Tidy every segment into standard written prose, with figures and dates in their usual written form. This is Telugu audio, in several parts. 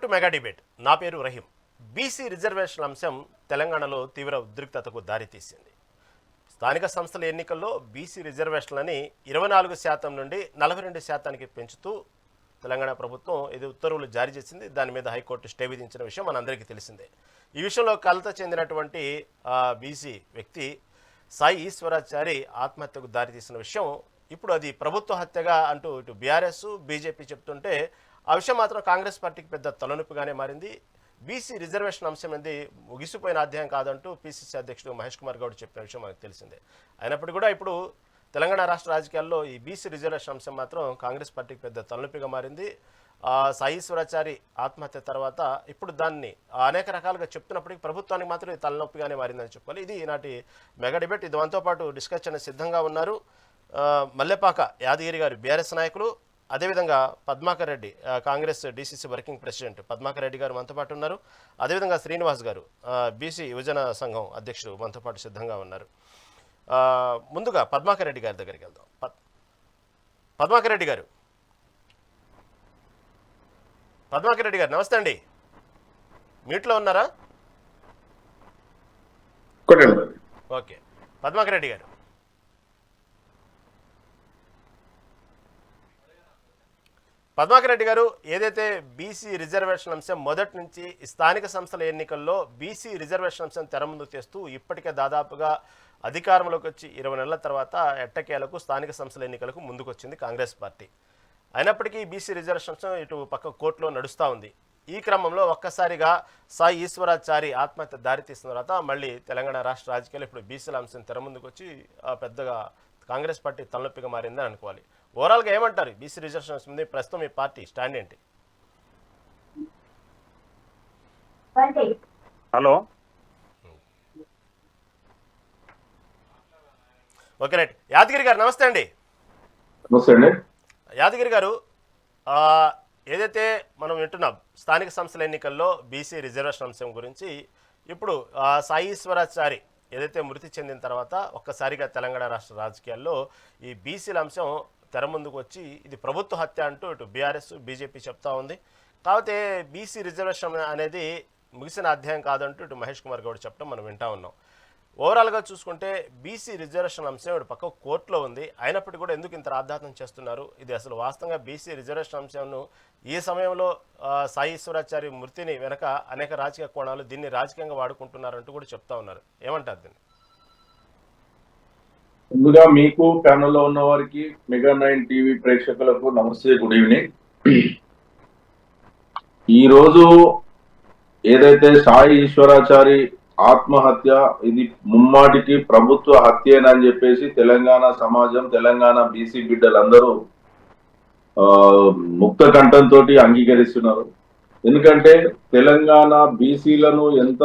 To mega debate. నా పేరు రహీం. బీసీ రిజర్వేషన్ అంశం తెలంగాణలో తీవ్ర ఉద్రిక్తతకు దారితీసింది. స్థానిక సంస్థల ఎన్నికల్లో బీసీ రిజర్వేషన్లని 24% నుండి 42% పెంచుతూ తెలంగాణ ప్రభుత్వం ఇది ఉత్తర్వులు జారీ చేసింది. దాని మీద హైకోర్టు స్టే విధించిన విషయం మనందరికీ తెలిసిందే. ఈ విషయంలో కలత చెందినటువంటి బీసీ వ్యక్తి సాయి ఈశ్వరాచారి ఆత్మహత్యకు దారితీసిన విషయం ఇప్పుడు అది ప్రభుత్వ హత్యగా అంటూ ఇటు బీఆర్ఎస్ బీజేపీ చెప్తుంటే ఆ విషయం మాత్రం కాంగ్రెస్ పార్టీకి పెద్ద తలనొప్పిగానే మారింది. బీసీ రిజర్వేషన్ అంశం అనేది ముగిసిపోయిన అధ్యాయం కాదంటూ పీసీసీ అధ్యక్షుడు మహేష్ కుమార్ గౌడ్ చెప్పిన విషయం మనకు తెలిసిందే. అయినప్పటికీ కూడా ఇప్పుడు తెలంగాణ రాష్ట్ర రాజకీయాల్లో ఈ బీసీ రిజర్వేషన్ అంశం మాత్రం కాంగ్రెస్ పార్టీకి పెద్ద తలనొప్పిగా మారింది. సాయి ఈశ్వరాచారి ఆత్మహత్య తర్వాత ఇప్పుడు దాన్ని అనేక రకాలుగా చెప్తున్నప్పటికీ ప్రభుత్వానికి మాత్రం ఇది తలనొప్పిగానే మారిందని చెప్పుకోవాలి. ఇది ఈనాటి మెగా డిబేట్. ఇది మనతో పాటు డిస్కస్ చేయడానికి సిద్ధంగా ఉన్నారు మల్లెపాక యాదగిరి గారు, బీఆర్ఎస్ నాయకులు, అదేవిధంగా Padmakar Reddy, Congress DCC working president Padmakar Reddy గారు మనతో పాటు ఉన్నారు. అదేవిధంగా శ్రీనివాస్ గారు, బీసీ యువజన సంఘం అధ్యక్షుడు మనతో పాటు సిద్ధంగా ఉన్నారు. ముందుగా పద్మాకర్ రెడ్డి గారి దగ్గరికి వెళ్దాం. పద్మాకర్ రెడ్డి గారు నమస్తే అండి. మీట్లో ఉన్నారా? ఓకే. పద్మాకర్ రెడ్డి గారు, ఏదైతే బీసీ రిజర్వేషన్ అంశం మొదటి నుంచి స్థానిక సంస్థల ఎన్నికల్లో బీసీ రిజర్వేషన్ అంశం తెర ముందుకు తెస్తూ ఇప్పటికే దాదాపుగా అధికారంలోకి వచ్చి 20 నెలల తర్వాత ఎట్టకేలకు స్థానిక సంస్థల ఎన్నికలకు ముందుకొచ్చింది కాంగ్రెస్ పార్టీ. అయినప్పటికీ బీసీ రిజర్వేషన్ అంశం ఇటు పక్క కోర్టులో నడుస్తూ ఉంది. ఈ క్రమంలో ఒక్కసారిగా సాయి ఈశ్వరాచారి ఆత్మహత్య దారితీసిన తర్వాత మళ్ళీ తెలంగాణ రాష్ట్ర రాజకీయాలు ఇప్పుడు బీసీల అంశం తెర ముందుకు వచ్చి పెద్దగా కాంగ్రెస్ పార్టీ తలనొప్పిగా మారిందని అనుకోవాలి. ఓవరాల్గా ఏమంటారు బీసీ రిజర్వేషన్ ఉంది? ప్రస్తుతం మీ పార్టీ స్టాండ్ ఏంటి? Hello, okay right. యాదగిరి గారు నమస్తే అండి. నమస్తే అండి. యాదగిరి గారు, ఏదైతే మనం వింటున్నాం స్థానిక సంస్థల ఎన్నికల్లో బీసీ రిజర్వేషన్ అంశం గురించి, ఇప్పుడు సాయి ఈశ్వరాచారి ఏదైతే మృతి చెందిన తర్వాత ఒక్కసారిగా తెలంగాణ రాష్ట్ర రాజకీయాల్లో ఈ బీసీల అంశం తెర ముందుకు వచ్చి ఇది ప్రభుత్వ హత్య అంటూ ఇటు బీఆర్ఎస్ బీజేపీ చెప్తా ఉంది. కాకపోతే బీసీ రిజర్వేషన్ అనేది ముగిసిన అధ్యాయం కాదంటూ ఇటు మహేష్ కుమార్ గౌడ్ చెప్పడం మనం వింటా ఉన్నాం. ఓవరాల్గా చూసుకుంటే బీసీ రిజర్వేషన్ అంశం ఇప్పుడు పక్క కోర్టులో ఉంది. అయినప్పటికీ కూడా ఎందుకు ఇంత రాద్ధాంతం చేస్తున్నారు? ఇది అసలు వాస్తవంగా బీసీ రిజర్వేషన్ అంశంను ఈ సమయంలో సాయి ఈశ్వరాచారి మృతిని వెనక అనేక రాజకీయ కోణాలు దీన్ని రాజకీయంగా వాడుకుంటున్నారంటూ కూడా చెప్తా ఉన్నారు. ఏమంటారు దీన్ని? ముందుగా మీకు ప్యానెల్లో ఉన్న వారికి, మెగా 9 టీవీ ప్రేక్షకులకు నమస్తే, గుడ్ ఈవినింగ్. ఈరోజు ఏదైతే సాయి ఈశ్వరాచారి ఆత్మహత్య, ఇది ముమ్మాటికి ప్రభుత్వ హత్యేనని చెప్పేసి తెలంగాణ సమాజం, తెలంగాణ బీసీ బిడ్డలందరూ ముక్త కంఠంతో అంగీకరిస్తున్నారు. ఎందుకంటే తెలంగాణ బీసీలను ఎంత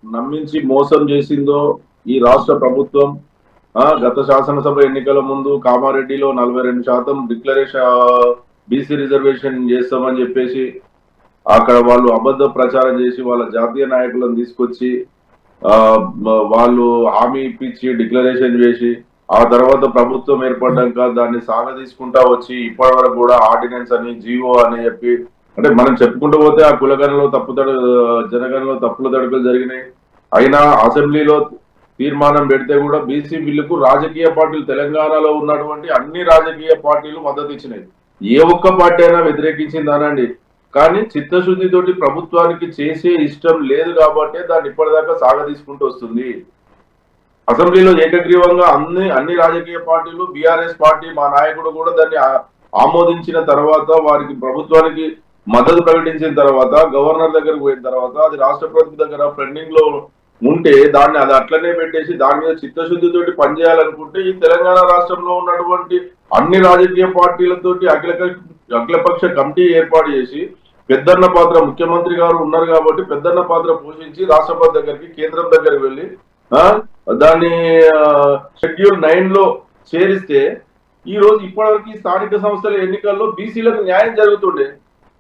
నమ్మించి మోసం చేసిందో ఈ రాష్ట్ర ప్రభుత్వం. గత శాసనసభ ఎన్నికల ముందు కామారెడ్డిలో 42% డిక్లరేషన్ బీసీ రిజర్వేషన్ చేస్తామని చెప్పేసి అక్కడ వాళ్ళు అబద్ధ ప్రచారం చేసి వాళ్ళ జాతీయ నాయకులను తీసుకొచ్చి వాళ్ళు హామీ ఇప్పించి డిక్లరేషన్ చేసి ఆ తర్వాత ప్రభుత్వం ఏర్పడ్డాక దాన్ని సాగదీసుకుంటా వచ్చి ఇప్పటి వరకు కూడా ఆర్డినెన్స్ అని, జీవో అని చెప్పి, అంటే మనం చెప్పుకుంటూ పోతే ఆ కులగణలో జనగణలో తప్పుల తడుకులు జరిగినాయి. అయినా అసెంబ్లీలో తీర్మానం పెడితే కూడా బీసీ బిల్లుకు రాజకీయ పార్టీలు, తెలంగాణలో ఉన్నటువంటి అన్ని రాజకీయ పార్టీలు మద్దతు ఇచ్చినాయి. ఏ ఒక్క పార్టీ అయినా వ్యతిరేకించిందానండి. కానీ చిత్తశుద్ధితోటి ప్రభుత్వానికి చేసే ఇష్టం లేదు కాబట్టి దాన్ని ఇప్పటిదాకా సాగదీసుకుంటూ వస్తుంది. అసెంబ్లీలో ఏకగ్రీవంగా అన్ని రాజకీయ పార్టీలు, బీఆర్ఎస్ పార్టీ మా నాయకుడు కూడా దాన్ని ఆమోదించిన తర్వాత, వారికి ప్రభుత్వానికి మద్దతు ప్రకటించిన తర్వాత, గవర్నర్ దగ్గరకు పోయిన తర్వాత అది రాష్ట్రపతి దగ్గర పెండింగ్ లో ఉంటే దాన్ని అది అట్లనే పెట్టేసి దాని మీద చిత్తశుద్ధితోటి పనిచేయాలనుకుంటే ఈ తెలంగాణ రాష్ట్రంలో ఉన్నటువంటి అన్ని రాజకీయ పార్టీలతోటి అఖిలపక్ష కమిటీ ఏర్పాటు చేసి పెద్దన్న పాత్ర, ముఖ్యమంత్రి గారు ఉన్నారు కాబట్టి పెద్దన్న పాత్ర పోషించి రాష్ట్రపతి దగ్గరికి, కేంద్రం దగ్గరికి వెళ్ళి దాన్ని షెడ్యూల్ 9 లో చేరిస్తే ఈ రోజు ఇప్పటివరకు స్థానిక సంస్థల ఎన్నికల్లో బీసీలకు న్యాయం జరుగుతుండే.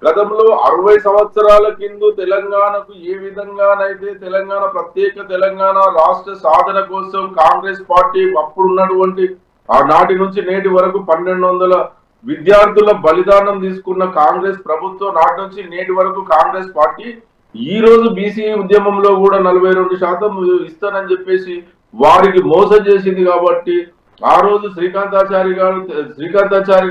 గతంలో 60 సంవత్సరాల కింద తెలంగాణకు ఏ విధంగానైతే తెలంగాణ ప్రత్యేక తెలంగాణ రాష్ట్ర సాధన కోసం కాంగ్రెస్ పార్టీ అప్పుడు ఉన్నటువంటి ఆ నాటి నుంచి నేటి వరకు 1200 విద్యార్థుల బలిదానం తీసుకున్న కాంగ్రెస్ ప్రభుత్వం నాటి నుంచి నేటి వరకు కాంగ్రెస్ పార్టీ ఈ రోజు బీసీ ఉద్యమంలో కూడా 42% ఇస్తానని చెప్పేసి వారికి మోసం చేసింది. కాబట్టి ఆ రోజు శ్రీకాంతాచారి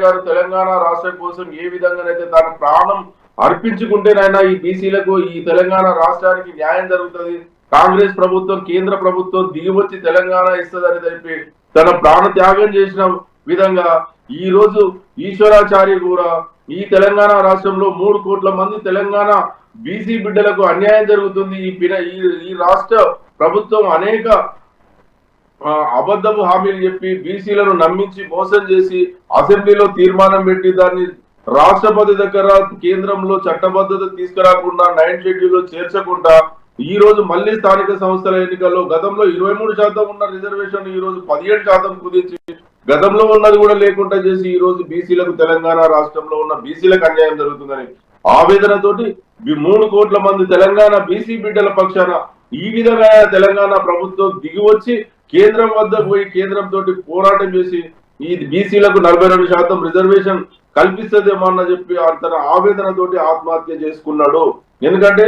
గారు తెలంగాణ రాష్ట్రం కోసం ఏ విధంగానైతే తన ప్రాణం అర్పించుకుంటేనైనా ఈ బీసీలకు ఈ తెలంగాణ రాష్ట్రానికి న్యాయం జరుగుతుంది, కాంగ్రెస్ ప్రభుత్వం కేంద్ర ప్రభుత్వం దిగివచ్చి తెలంగాణ ఇస్తుందని చెప్పి తన ప్రాణ త్యాగం చేసిన విధంగా ఈ రోజు ఈశ్వరాచారి కూడా ఈ తెలంగాణ రాష్ట్రంలో 3 కోట్ల మంది తెలంగాణ బీసీ బిడ్డలకు అన్యాయం జరుగుతుంది, ఈ రాష్ట్ర ప్రభుత్వం అనేక అబద్ధపు హామీలు చెప్పి బీసీలను నమ్మించి మోసం చేసి అసెంబ్లీలో తీర్మానం పెట్టి దాన్ని రాష్ట్రపతి దగ్గర కేంద్రంలో చట్టబద్ధత తీసుకురాకుండా 9th షెడ్యూల్లో చేర్చకుండా ఈ రోజు మళ్ళీ స్థానిక సంస్థల ఎన్నికల్లో గతంలో 23% ఉన్న రిజర్వేషన్ ఈ రోజు 17% కుదించి గతంలో ఉన్నది కూడా లేకుండా చేసి ఈ రోజు బీసీలకు తెలంగాణ రాష్ట్రంలో ఉన్న బీసీలకు అన్యాయం జరుగుతుందని ఆవేదనతోటి 3 కోట్ల మంది తెలంగాణ బీసీ బిడ్డల పక్షాన ఈ విధంగా తెలంగాణ ప్రభుత్వం దిగివచ్చి కేంద్రం వద్దకు పోయి కేంద్రంతో పోరాటం చేసి ఈ బీసీలకు 42% రిజర్వేషన్ కల్పిస్తుందేమో అన్న చెప్పి తన ఆవేదనతోటి ఆత్మహత్య చేసుకున్నాడు. ఎందుకంటే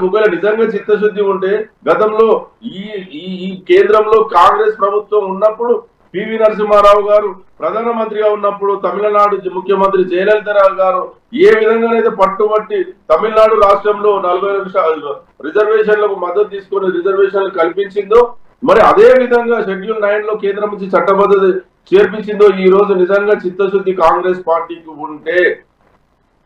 ఒకవేళ నిజంగా చిత్తశుద్ధి ఉంటే గతంలో ఈ కేంద్రంలో కాంగ్రెస్ ప్రభుత్వం ఉన్నప్పుడు పివి నరసింహారావు గారు ప్రధానమంత్రిగా ఉన్నప్పుడు తమిళనాడు ముఖ్యమంత్రి జయలలిత గారు ఏ విధంగానైతే పట్టుబట్టి తమిళనాడు రాష్ట్రంలో 42 రిజర్వేషన్లకు మద్దతు తీసుకుని రిజర్వేషన్లు కల్పించిందో మరి అదే విధంగా షెడ్యూల్ 9 లో కేంద్రం నుంచి చట్టబద్ధత చేర్పించిందో ఈ రోజు నిజంగా చిత్తశుద్ధి కాంగ్రెస్ పార్టీకి ఉంటే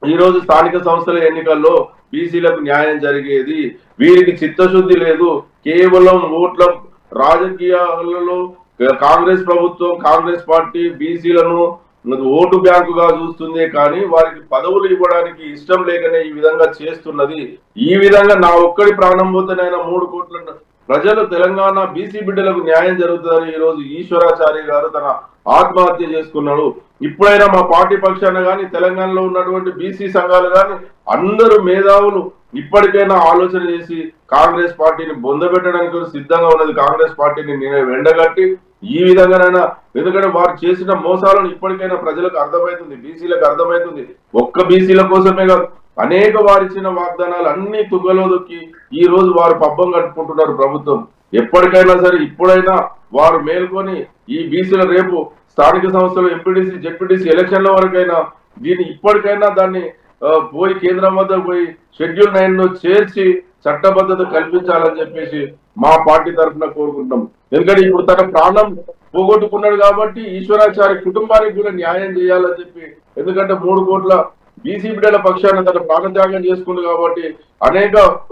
ఈ రోజు స్థానిక సంస్థల ఎన్నికల్లో బీసీలకు న్యాయం జరిగేది. వీరికి చిత్తశుద్ధి లేదు, కేవలం ఓట్ల రాజకీయాలలో కాంగ్రెస్ ప్రభుత్వం కాంగ్రెస్ పార్టీ బీసీలను ఓటు బ్యాంకుగా చూస్తుందే కానీ వారికి పదవులు ఇవ్వడానికి ఇష్టం లేకనే ఈ విధంగా చేస్తున్నది. ఈ విధంగా నా ఒక్కడి ప్రాణం పోతేనైనా 3 కోట్ల ప్రజలు తెలంగాణ బీసీ బిడ్డలకు న్యాయం జరుగుతుందని ఈ రోజు ఈశ్వరాచారి గారు తన ఆత్మహత్య చేసుకున్నాడు. ఇప్పుడైనా మా పార్టీ పక్షాన కానీ తెలంగాణలో ఉన్నటువంటి బీసీ సంఘాలు కానీ అందరూ మేధావులు ఇప్పటికైనా ఆలోచన చేసి కాంగ్రెస్ పార్టీని బొందబెట్టడానికి సిద్ధంగా ఉన్నది. కాంగ్రెస్ పార్టీని వెండగట్టి ఈ విధంగానైనా, ఎందుకంటే వారు చేసిన మోసాలను ఇప్పటికైనా ప్రజలకు అర్థమవుతుంది, బీసీలకు అర్థమవుతుంది. ఒక్క బీసీల కోసమే కాదు, అనేక వారిచ్చిన వాగ్దానాలు అన్ని తుగ్గలో దొక్కి ఈ రోజు వారు పబ్బం కట్టుకుంటున్నారు ప్రభుత్వం. ఎప్పటికైనా సరే ఇప్పుడైనా వారు మేల్కొని ఈ బీసీల రేపు స్థానిక సంస్థలు ఎంపీటీసీ జెడ్పీటీసీ ఎలక్షన్ల వరకైనా దీన్ని ఇప్పటికైనా దాన్ని పోయి కేంద్రం వద్ద పోయి షెడ్యూల్ 9 లో చేర్చి చట్టబద్ధత కల్పించాలని చెప్పేసి మా పార్టీ తరఫున కోరుకుంటాం. ఎందుకంటే ఇప్పుడు తన ప్రాణం పోగొట్టుకున్నాడు కాబట్టి ఈశ్వరాచారి కుటుంబానికి కూడా న్యాయం చేయాలని చెప్పి, ఎందుకంటే 3 కోట్ల బీసీ బిడ్డల పక్షాన తన ప్రాణత్యాగం చేసుకుంది కాబట్టి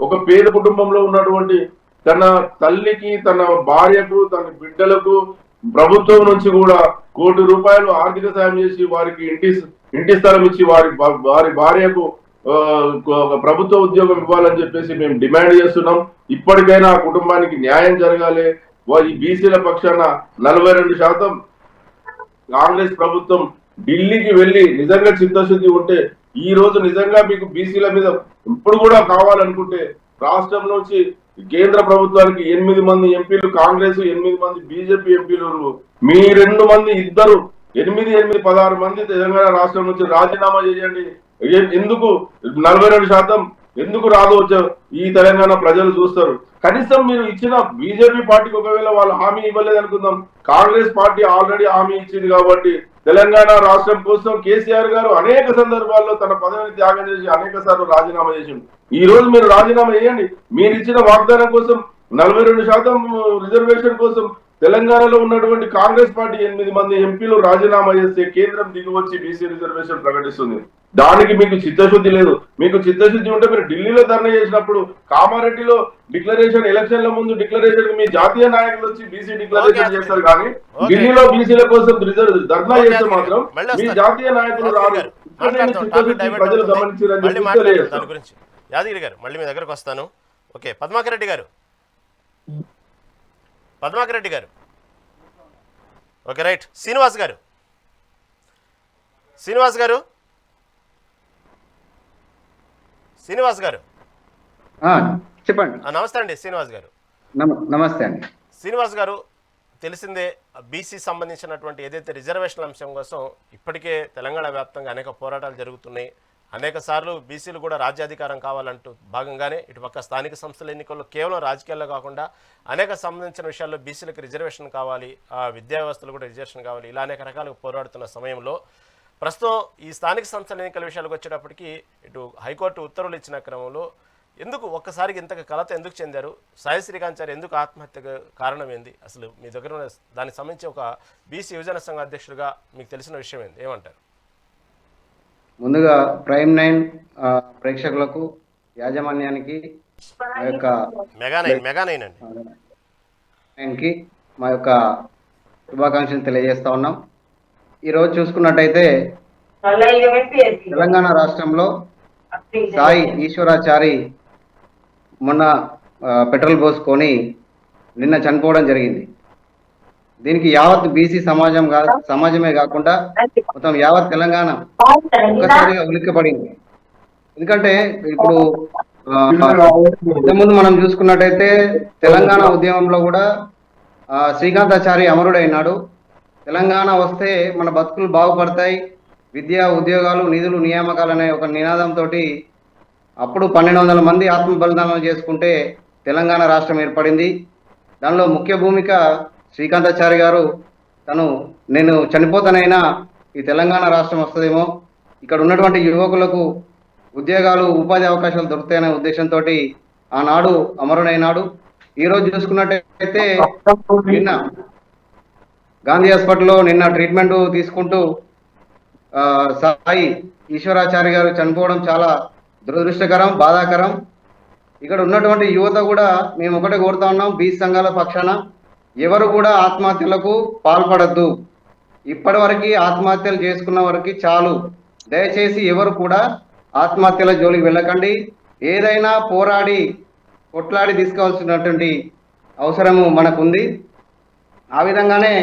ఒక పేద కుటుంబంలో ఉన్నటువంటి తన తల్లికి తన భార్యకు తన బిడ్డలకు ప్రభుత్వం నుంచి కూడా ₹1 కోటి ఆర్థిక సాయం చేసి వారికి ఇంటి స్థలం ఇచ్చి వారి భార్యకు ప్రభుత్వ ఉద్యోగం ఇవ్వాలని చెప్పేసి మేము డిమాండ్ చేస్తున్నాం. ఇప్పటికైనా ఆ కుటుంబానికి న్యాయం జరగాలి. ఈ బీసీల పక్షాన 42% కాంగ్రెస్ ప్రభుత్వం ఢిల్లీకి వెళ్లి నిజంగా చిత్తశుద్ధి ఉంటే ఈ రోజు నిజంగా మీకు బీసీల మీద ఇప్పుడు కూడా కావాలనుకుంటే రాష్ట్రం నుంచి కేంద్ర ప్రభుత్వానికి 8 మంది ఎంపీలు కాంగ్రెస్, 8 మంది బీజేపీ ఎంపీలు, మీ 2 మంది ఇద్దరు 16 మంది తెలంగాణ రాష్ట్రం నుంచి రాజీనామా చేయండి. ఎందుకు 42% ఎందుకు రాదు ఈ తెలంగాణ ప్రజలు చూస్తారు. కనీసం మీరు ఇచ్చిన బీజేపీ పార్టీకి ఒకవేళ వాళ్ళు హామీ ఇవ్వలేదు అనుకుందాం, కాంగ్రెస్ పార్టీ ఆల్రెడీ హామీ ఇచ్చింది కాబట్టి తెలంగాణ రాష్ట్రం కోసం కేసీఆర్ గారు అనేక సందర్భాల్లో తన పదవిని త్యాగం చేసి అనేక సార్లు రాజీనామా చేసిండు. ఈ రోజు మీరు రాజీనామా చేయండి. మీరు ఇచ్చిన వాగ్దానం కోసం 42% రిజర్వేషన్ కోసం తెలంగాణలో ఉన్నటువంటి కాంగ్రెస్ పార్టీ 8 మంది ఎంపీలు రాజీనామా చేస్తే కేంద్రం దిగువచ్చి బీసీ రిజర్వేషన్ ప్రకటిస్తుంది. దానికి మీకు చిత్తశుద్ధి లేదు. మీకు చిత్తశుద్ధి ఉంటే మీరు ఢిల్లీలో ధర్నా చేసినప్పుడు కామారెడ్డిలో డిక్లరేషన్ ఎలక్షన్ల ముందు డిక్లరేషన్ మీ జాతీయ నాయకులు వచ్చి బీసీ డిక్లరేషన్ చేస్తారు, కానీ ఢిల్లీలో బీసీల కోసం ధర్నా చేస్తే మాత్రం మీ జాతీయ నాయకులు రారు. ప్రజలు గమనించారు. యాదగిరి గారు మళ్ళీ మీ దగ్గరకు వస్తాను. ఓకే, పద్మాకర్ రెడ్డి గారు ఓకే రైట్. శ్రీనివాస్ గారు చెప్పండి. నమస్తే అండి శ్రీనివాస్ గారు. నమస్తే అండి. శ్రీనివాస్ గారు, తెలిసిందే బీసీ సంబంధించినటువంటి ఏదైతే రిజర్వేషన్ అంశం కోసం ఇప్పటికే తెలంగాణ వ్యాప్తంగా అనేక పోరాటాలు జరుగుతున్నాయి. అనేక సార్లు బీసీలు కూడా రాజ్యాధికారం కావాలంటూ భాగంగానే ఇటుపక్క స్థానిక సంస్థల ఎన్నికల్లో కేవలం రాజకీయాల్లో కాకుండా అనేక సంబంధించిన విషయాల్లో బీసీలకు రిజర్వేషన్ కావాలి, విద్యా వ్యవస్థలు కూడా రిజర్వేషన్ కావాలి, ఇలా అనేక రకాలుగా పోరాడుతున్న సమయంలో ప్రస్తుతం ఈ స్థానిక సంస్థల ఎన్నికల విషయాలకు వచ్చేటప్పటికి ఇటు హైకోర్టు ఉత్తర్వులు ఇచ్చిన క్రమంలో ఎందుకు ఒక్కసారికి ఇంతగా కలత ఎందుకు చెందారు? సాయి శ్రీకాంత్ ఎందుకు ఆత్మహత్యకు కారణం ఏంది? అసలు మీ దగ్గర ఉన్న దానికి సంబంధించి ఒక బీసీ యువజన సంఘ అధ్యక్షుడిగా మీకు తెలిసిన విషయం ఏంది, ఏమంటారు? ముందుగా ప్రైమ్ 9 ప్రేక్షకులకు, యాజమాన్యానికి మా యొక్క మెగా నైన్ కి మా యొక్క శుభాకాంక్షలు తెలియజేస్తా ఉన్నాం. ఈరోజు చూసుకున్నట్టయితే తెలంగాణ రాష్ట్రంలో సాయి ఈశ్వరాచారి మొన్న పెట్రోల్ పోసుకొని నిన్న చనిపోవడం జరిగింది. దీనికి యావత్ బీసీ సమాజమే కాకుండా మొత్తం యావత్ తెలంగాణ ఒక్కసారిగా ఉలిక్కిపడింది. ఎందుకంటే ఇప్పుడు ఇంతకుముందు మనం చూసుకున్నట్టయితే తెలంగాణ ఉద్యమంలో కూడా శ్రీకాంతాచారి అమరుడైనాడు. తెలంగాణ వస్తే మన బతుకులు బాగుపడతాయి, విద్యా ఉద్యోగాలు నిధులు నియామకాలు అనే ఒక నినాదంతో అప్పుడు 1200 మంది ఆత్మ బలిదానాలు చేసుకుంటే తెలంగాణ రాష్ట్రం ఏర్పడింది. దానిలో ముఖ్య భూమిక శ్రీకాంతాచారి గారు. నేను చనిపోతానైనా ఈ తెలంగాణ రాష్ట్రం వస్తుందేమో, ఇక్కడ ఉన్నటువంటి యువకులకు ఉద్యోగాలు ఉపాధి అవకాశాలు దొరుకుతాయనే ఉద్దేశంతో ఆనాడు అమరుడైనాడు. ఈరోజు చూసుకున్నట్టయితే నిన్న గాంధీ హాస్పిటల్లో నిన్న ట్రీట్మెంట్ తీసుకుంటూ సాయి ఈశ్వరాచారి గారు చనిపోవడం చాలా దురదృష్టకరం, బాధాకరం. ఇక్కడ ఉన్నటువంటి యువత కూడా మేము ఒకటే కోరుతా ఉన్నాం, బీసీ సంఘాల పక్షాన ఎవరు కూడా ఆత్మహత్యలకు పాల్పడద్దు. ఇప్పటి వరకు ఆత్మహత్యలు చేసుకున్న వరకు చాలు. దయచేసి ఎవరు కూడా ఆత్మహత్యల జోలికి వెళ్ళకండి. ఏదైనా పోరాడి కొట్లాడి తీసుకోవాల్సినటువంటి అవసరము మనకుంది. ఆ విధంగానే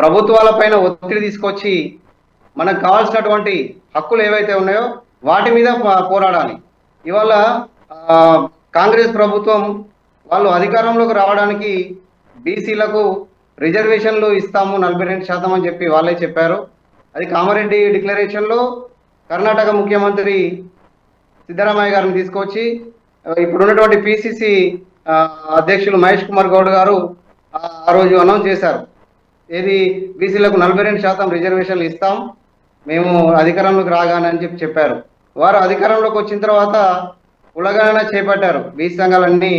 ప్రభుత్వాల పైన ఒత్తిడి తీసుకొచ్చి మనకు కావాల్సినటువంటి హక్కులు ఏవైతే ఉన్నాయో వాటి మీద పోరాడాలి. ఇవాళ కాంగ్రెస్ ప్రభుత్వం వాళ్ళు అధికారంలోకి రావడానికి బీసీలకు రిజర్వేషన్లు ఇస్తాము 42% అని చెప్పి వాళ్ళే చెప్పారు. అది కామారెడ్డి డిక్లరేషన్లో కర్ణాటక ముఖ్యమంత్రి సిద్ధరామయ్య గారిని తీసుకొచ్చి ఇప్పుడున్నటువంటి పిసిసి అధ్యక్షులు మహేష్ కుమార్ గౌడ్ గారు ఆ రోజు అనౌన్స్ చేశారు. ఏది బీసీలకు 42% రిజర్వేషన్లు ఇస్తాం మేము అధికారంలోకి రాగానే అని చెప్పారు. వారు అధికారంలోకి వచ్చిన తర్వాత కులగణన చేపట్టారు. బీసీ సంఘాలన్నీ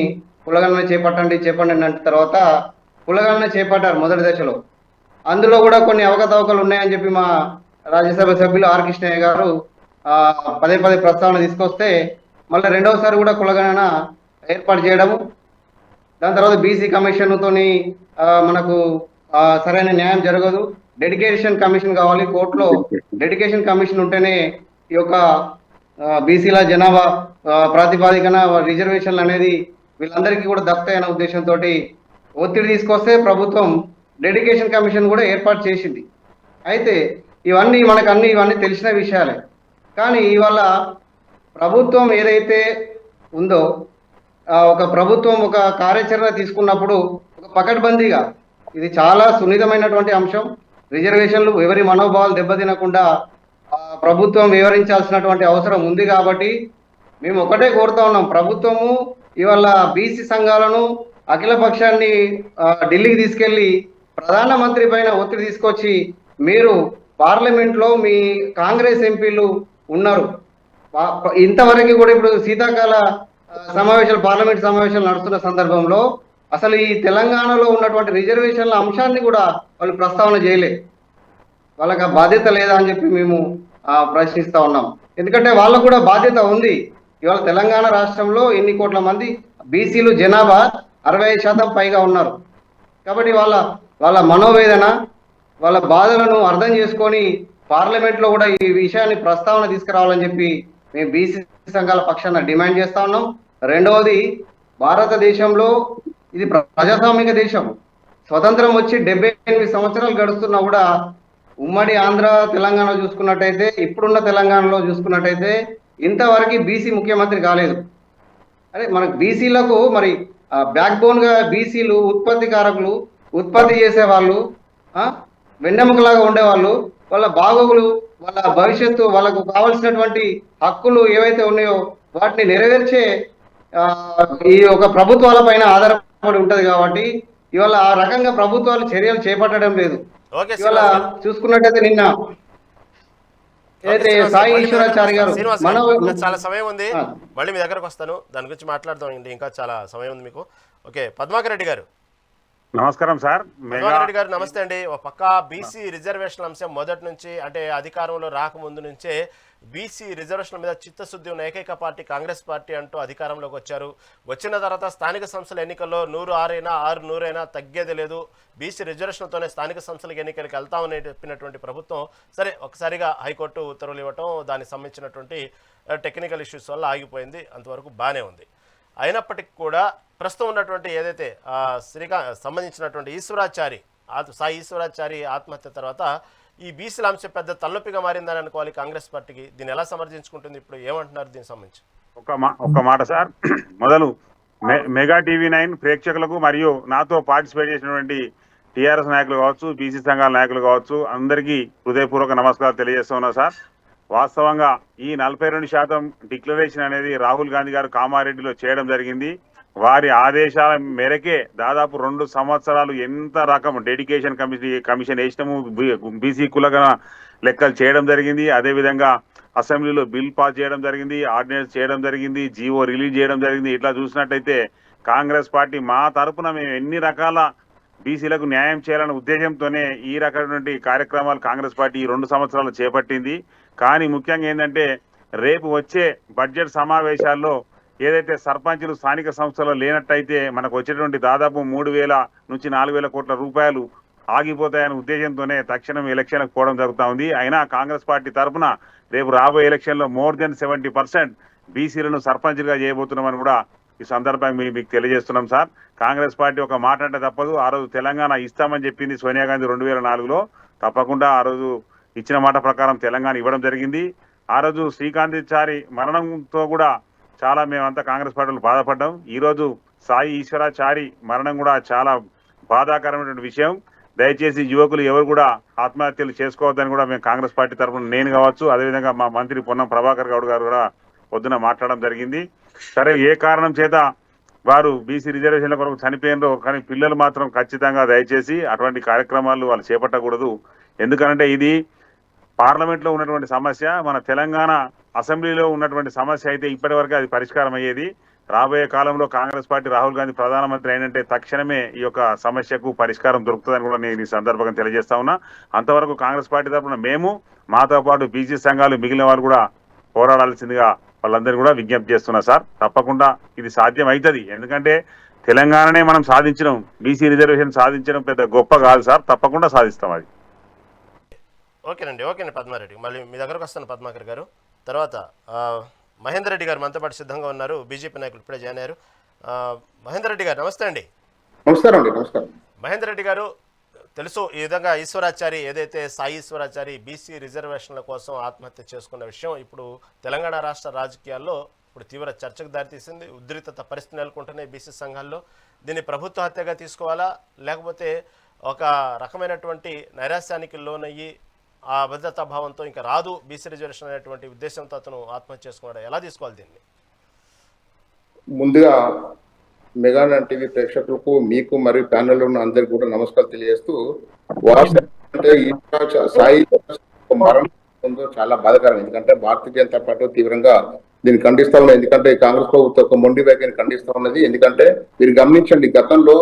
కులగణన చేపట్టండి అన్న తర్వాత కులగణన చేపట్టారు మొదటి దశలో. అందులో కూడా కొన్ని అవకతవకలు ఉన్నాయని చెప్పి మా రాజ్యసభ సభ్యులు ఆర్ కృష్ణయ్య గారు పదే ప్రస్తావన తీసుకొస్తే మళ్ళీ రెండవసారి కూడా కులగణన ఏర్పాటు చేయడము. దాని తర్వాత బీసీ కమిషన్తోని మనకు సరైన న్యాయం జరగదు, డెడికేషన్ కమిషన్ కావాలి. కోర్టులో డెడికేషన్ కమిషన్ ఉంటేనే ఈ యొక్క బీసీల జనాభా ప్రాతిపాదికన రిజర్వేషన్లు అనేది వీళ్ళందరికీ కూడా దక్కుతాయన్న ఉద్దేశంతో ఒత్తిడి తీసుకొస్తే ప్రభుత్వం డెడికేషన్ కమిషన్ కూడా ఏర్పాటు చేసింది. అయితే ఇవన్నీ తెలిసిన విషయాలే. కానీ ఇవాళ ప్రభుత్వం ఏదైతే ఉందో ఒక ప్రభుత్వం ఒక కార్యాచరణ తీసుకున్నప్పుడు ఒక పకడ్బందీగా, ఇది చాలా సున్నితమైనటువంటి అంశం. రిజర్వేషన్లు ఎవరి మనోభావాలు దెబ్బతినకుండా ప్రభుత్వం వివరించాల్సినటువంటి అవసరం ఉంది. కాబట్టి మేము ఒకటే కోరుతా ఉన్నాం, ప్రభుత్వము ఇవాళ బీసీ సంఘాలను అఖిల పక్షాన్ని ఢిల్లీకి తీసుకెళ్లి ప్రధానమంత్రి పైన ఒత్తిడి తీసుకొచ్చి, మీరు పార్లమెంట్లో మీ కాంగ్రెస్ ఎంపీలు ఉన్నారు, ఇంతవరకు కూడా ఇప్పుడు శీతాకాల సమావేశాలు పార్లమెంట్ సమావేశాలు నడుస్తున్న సందర్భంలో అసలు ఈ తెలంగాణలో ఉన్నటువంటి రిజర్వేషన్ల అంశాన్ని కూడా వాళ్ళు ప్రస్తావన చేయలే. వాళ్ళకి ఆ బాధ్యత లేదా అని చెప్పి మేము ప్రశ్నిస్తా ఉన్నాం. ఎందుకంటే వాళ్ళకు కూడా బాధ్యత ఉంది. ఇవాళ తెలంగాణ రాష్ట్రంలో ఎన్ని కోట్ల మంది బీసీలు జనాభా 65% పైగా ఉన్నారు. కాబట్టి వాళ్ళ మనోవేదన, వాళ్ళ బాధలను అర్థం చేసుకొని పార్లమెంట్లో కూడా ఈ విషయాన్ని ప్రస్తావన తీసుకురావాలని చెప్పి మేము బీసీ సంఘాల పక్షాన డిమాండ్ చేస్తా ఉన్నాం. రెండవది, భారతదేశంలో ఇది ప్రజాస్వామిక దేశం. స్వతంత్రం వచ్చి 78 సంవత్సరాలు గడుస్తున్నా కూడా ఉమ్మడి ఆంధ్ర తెలంగాణ చూసుకున్నట్టయితే, ఇప్పుడున్న తెలంగాణలో చూసుకున్నట్టయితే ఇంతవరకు బీసీ ముఖ్యమంత్రి కాలేదు. అదే మనకు బీసీలకు మరి బ్యాక్ బోన్గా బీసీలు ఉత్పత్తికారకులు, ఉత్పత్తి చేసే వాళ్ళు, వెన్నెముకలాగా ఉండేవాళ్ళు, వాళ్ళ బాగోగులు, వాళ్ళ భవిష్యత్తు, వాళ్ళకు కావాల్సినటువంటి హక్కులు ఏవైతే ఉన్నాయో వాటిని నెరవేర్చే ఆ, ఈ ఒక ప్రభుత్వాల పైన ఆధారపడి ఉంటది కాబట్టి ఇవాళ ఆ రకంగా ప్రభుత్వాలు చర్యలు చేపట్టడం లేదు. ఓకే ఇవాళ శ్రీనివాస్ గారు. చూసుకున్నట్టయితే నిన్న ఓకే ఏదైతే శ్రీనివాస్ గారు, సాయి మళ్ళీ మీ దగ్గరకు ఈశ్వరాచారి వస్తాను. గారు శ్రీనివాస్ మన గారు, ఇంకా చాలా సమయం ఉంది, ఆ, మళ్ళీ మీ దగ్గరకు వస్తాను, దాని గురించి మాట్లాడదాం అండి, ఇంకా చాలా సమయం ఉంది మీకు. ఓకే పద్మాకర్ రెడ్డి గారు. నమస్కారం సార్. పద్మాకర్ రెడ్డి గారు నమస్తే అండి. ఒక పక్క బీసీ రిజర్వేషన్ అంశం మొదటి నుంచి, అంటే అధికారంలో రాకముందు నుంచే బీసీ రిజర్వేషన్ల మీద చిత్తశుద్ధి ఉన్న ఏకైక పార్టీ కాంగ్రెస్ పార్టీ అంటూ అధికారంలోకి వచ్చారు. వచ్చిన తర్వాత స్థానిక సంస్థల ఎన్నికల్లో 100 6 100 తగ్గేది లేదు, బీసీ రిజర్వేషన్తోనే స్థానిక సంస్థల ఎన్నికలకు వెళ్తామని చెప్పినటువంటి ప్రభుత్వం సరే ఒకసారిగా హైకోర్టు ఉత్తర్వులు ఇవ్వటం, దానికి సంబంధించినటువంటి టెక్నికల్ ఇష్యూస్ వల్ల ఆగిపోయింది. అంతవరకు బాగానే ఉంది. అయినప్పటికీ కూడా ప్రస్తుతం ఉన్నటువంటి ఏదైతే సంబంధించినటువంటి సాయి ఈశ్వరాచారి ఆత్మహత్య తర్వాత ఈ బీసీల అంశం పెద్ద తలనొప్పిగా మారిందని అనుకోవాలి కాంగ్రెస్ పార్టీకి. దీన్ని ఎలా సమర్థించుకుంటుంది, ఇప్పుడు ఏమంటున్నారు దీనికి సంబంధించి? ఒక్క మాట సార్. మొదలు మెగా టీవీ9 ప్రేక్షకులకు మరియు నాతో పార్టిసిపేట్ చేసినటువంటి టీఆర్ఎస్ నాయకులు కావచ్చు, బీసీ సంఘాల నాయకులు కావచ్చు, అందరికీ హృదయపూర్వక నమస్కారాలు తెలియజేస్తున్నా సార్. వాస్తవంగా ఈ 42% డిక్లరేషన్ అనేది రాహుల్ గాంధీ గారు కామారెడ్డిలో చేయడం జరిగింది. వారి ఆదేశాల మేరకే దాదాపు 2 సంవత్సరాలు ఎంత రకం డెడికేషన్ కమిషన్ వేసినాము, బీసీ కులగణ లెక్కలు చేయడం జరిగింది. అదేవిధంగా అసెంబ్లీలో బిల్ పాస్ చేయడం జరిగింది, ఆర్డినెన్స్ చేయడం జరిగింది, జీవో రిలీజ్ చేయడం జరిగింది. ఇట్లా చూసినట్టయితే కాంగ్రెస్ పార్టీ మా తరపున మేము ఎన్ని రకాల బీసీలకు న్యాయం చేయాలనే ఉద్దేశంతోనే ఈ రకమైనటువంటి కార్యక్రమాలు కాంగ్రెస్ పార్టీ ఈ 2 సంవత్సరాలు చేపట్టింది. కానీ ముఖ్యంగా ఏంటంటే రేపు వచ్చే బడ్జెట్ సమావేశాల్లో ఏదైతే సర్పంచులు స్థానిక సంస్థలో లేనట్టయితే మనకు వచ్చేటువంటి దాదాపు 3,000 నుంచి 4,000 కోట్ల రూపాయలు ఆగిపోతాయనే ఉద్దేశంతోనే తక్షణం ఎలక్షన్లకు పోవడం జరుగుతూ ఉంది. అయినా కాంగ్రెస్ పార్టీ తరఫున రేపు రాబోయే ఎలక్షన్లో మోర్ దెన్ 70% బీసీలను సర్పంచులుగా చేయబోతున్నామని కూడా ఈ సందర్భంగా మీకు తెలియజేస్తున్నాం సార్. కాంగ్రెస్ పార్టీ ఒక మాట అంటే తప్పదు. ఆ రోజు తెలంగాణ ఇస్తామని చెప్పింది సోనియా గాంధీ 2004లో. తప్పకుండా ఆ రోజు ఇచ్చిన మాట ప్రకారం తెలంగాణ ఇవ్వడం జరిగింది. ఆ రోజు శ్రీకాంతాచారి మరణంతో కూడా చాలా మేమంతా కాంగ్రెస్ పార్టీలు బాధపడ్డాం. ఈరోజు సాయి ఈశ్వరాచారి మరణం కూడా చాలా బాధాకరమైనటువంటి విషయం. దయచేసి యువకులు ఎవరు కూడా ఆత్మహత్యలు చేసుకోవద్దని కూడా మేము కాంగ్రెస్ పార్టీ తరఫున నేను కావచ్చు, అదేవిధంగా మా మంత్రి పొన్నం ప్రభాకర్ గౌడ్ గారు కూడా పొద్దున మాట్లాడడం జరిగింది. సరే ఏ కారణం చేత వారు బీసీ రిజర్వేషన్ల కొరకు చనిపోయినరో కానీ పిల్లలు మాత్రం ఖచ్చితంగా దయచేసి అటువంటి కార్యక్రమాలు వాళ్ళు చేపట్టకూడదు. ఎందుకంటే ఇది పార్లమెంట్లో ఉన్నటువంటి సమస్య, మన తెలంగాణ అసెంబ్లీలో ఉన్నటువంటి సమస్య అయితే ఇప్పటి వరకు అది పరిష్కారం అయ్యేది. రాబోయే కాలంలో కాంగ్రెస్ పార్టీ రాహుల్ గాంధీ ప్రధానమంత్రి అయినంటే తక్షణమే ఈ యొక్క సమస్యకు పరిష్కారం దొరుకుతుందని కూడా నేను ఈ సందర్భంగా తెలియజేస్తా ఉన్నా. అంతవరకు కాంగ్రెస్ పార్టీ తరఫున మేము, మాతో పాటు బీసీ సంఘాలు మిగిలిన వారు కూడా పోరాడాల్సిందిగా వాళ్ళందరూ కూడా విజ్ఞప్తి చేస్తున్నా సార్. తప్పకుండా ఇది సాధ్యం అవుతుంది. ఎందుకంటే తెలంగాణనే మనం సాధించడం, బీసీ రిజర్వేషన్ సాధించడం పెద్ద గొప్ప కాదు సార్. తప్పకుండా సాధిస్తాం అది. ఓకేనండి పద్మారెడ్డి, మళ్ళీ మీ దగ్గరకు వస్తాను పద్మాకర్ గారు. తర్వాత మహేందర్ రెడ్డి గారు మనతో పాటు సిద్ధంగా ఉన్నారు, బీజేపీ నాయకులు ఇప్పుడే జాయిన్ అయ్యారు. మహేందర్ రెడ్డి గారు నమస్తే అండి. నమస్కారం. మహేందర్ రెడ్డి గారు, తెలుసు ఈ విధంగా ఈశ్వరాచారి ఏదైతే సాయి ఈశ్వరాచారి బీసీ రిజర్వేషన్ల కోసం ఆత్మహత్య చేసుకున్న విషయం ఇప్పుడు తెలంగాణ రాష్ట్ర రాజకీయాల్లో ఇప్పుడు తీవ్ర చర్చకు దారితీసింది. ఉద్రిక్తత పరిస్థితి నెలకొంటున్నాయి బీసీ సంఘాల్లో. దీన్ని ప్రభుత్వ హత్యగా తీసుకోవాలా, లేకపోతే ఒక రకమైనటువంటి నైరాశ్యానికి లోనయ్యి ఆ భద్రతా భావంతో ఇంకా రాదు బీసీ రిజర్వేషన్ అనేటువంటి ఉద్దేశంతో అతను ఆత్మహత్య చేసుకున్నాడు, ఎలా తీసుకోవాలి దీన్ని? ముందుగా మెగా టీవీ ప్రేక్షకులకు, మీకు మరియు ప్యానెల్లో ఉన్న అందరికి కూడా నమస్కారం తెలియజేస్తూ, అంటే సాయి మరణం చాలా బాధాకరం. ఎందుకంటే భారతీయ జనతా పార్టీ తీవ్రంగా దీన్ని ఖండిస్తా ఉన్నది. ఎందుకంటే కాంగ్రెస్ ప్రభుత్వం ఒక మొండి వ్యాఖ్యని ఖండిస్తా ఉన్నది. ఎందుకంటే మీరు గమనించండి, గతంలో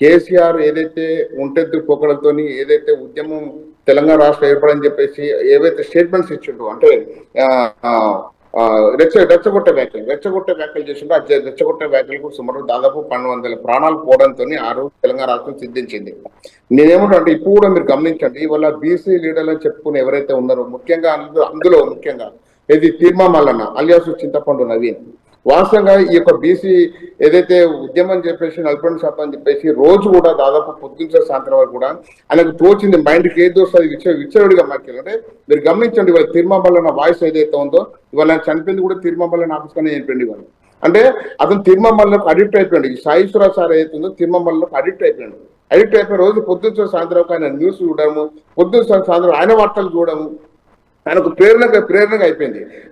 కేసీఆర్ ఏదైతే ఒంటెద్దు పోకడలతో ఏదైతే ఉద్యమం తెలంగాణ రాష్ట్రం ఏర్పడని చెప్పేసి ఏవైతే స్టేట్మెంట్స్ ఇచ్చిండో, అంటే రెచ్చగొట్టే వ్యాఖ్యలు చేసిండో, ఆ రెచ్చగొట్టే వ్యాఖ్యలకు సుమారు దాదాపు 1200 ప్రాణాలు పోవడంతో ఆ రోజు తెలంగాణ రాష్ట్రం సిద్ధించింది. నేనేమంటే ఇప్పుడు కూడా మీరు గమనించండి, ఇవాళ బీసీ లీడర్లు అని చెప్పుకుని ఎవరైతే ఉన్నారో, ముఖ్యంగా అందులో ముఖ్యంగా ఇది తీర్మా మల్లన్న అలియాసు చింతపండు నవీన్, వాస్తవంగా ఈ యొక్క బీసీ ఏదైతే ఉద్యమం చెప్పేసి 42% అని చెప్పేసి రోజు కూడా దాదాపు పొద్దున్న సాయంత్రం వరకు కూడా ఆయనకు తోచింది మైండ్కి ఏది వస్తుంది విచ్చరుడిగా మాట్లాడారు. అంటే మీరు గమనించండి, ఇవాళ తీర్మాబల్లన్న వాయిస్ ఏదైతే ఉందో, ఇవాళ ఆయన చనిపోయింది కూడా తీర్మాబల్లన్న ఆఫీస్ కానీ చనిపోయింది ఇవాళ. అంటే అతను తీర్మాబల్లకు అడిక్ట్ అయిపోయాడు. ఈ సాయిశ్వరరావు సార్ ఏదైతే ఉందో తీర్మాబల్లకు అడిక్ట్ అయిపోయాడు. అడిక్ట్ అయిపోయి రోజు పొద్దున్న సాయంత్రం ఆయన న్యూస్ చూడడము, పొద్దున్న సాయంత్రం ఆయన వార్తలు చూడడము ఆయనకు ప్రేరణగా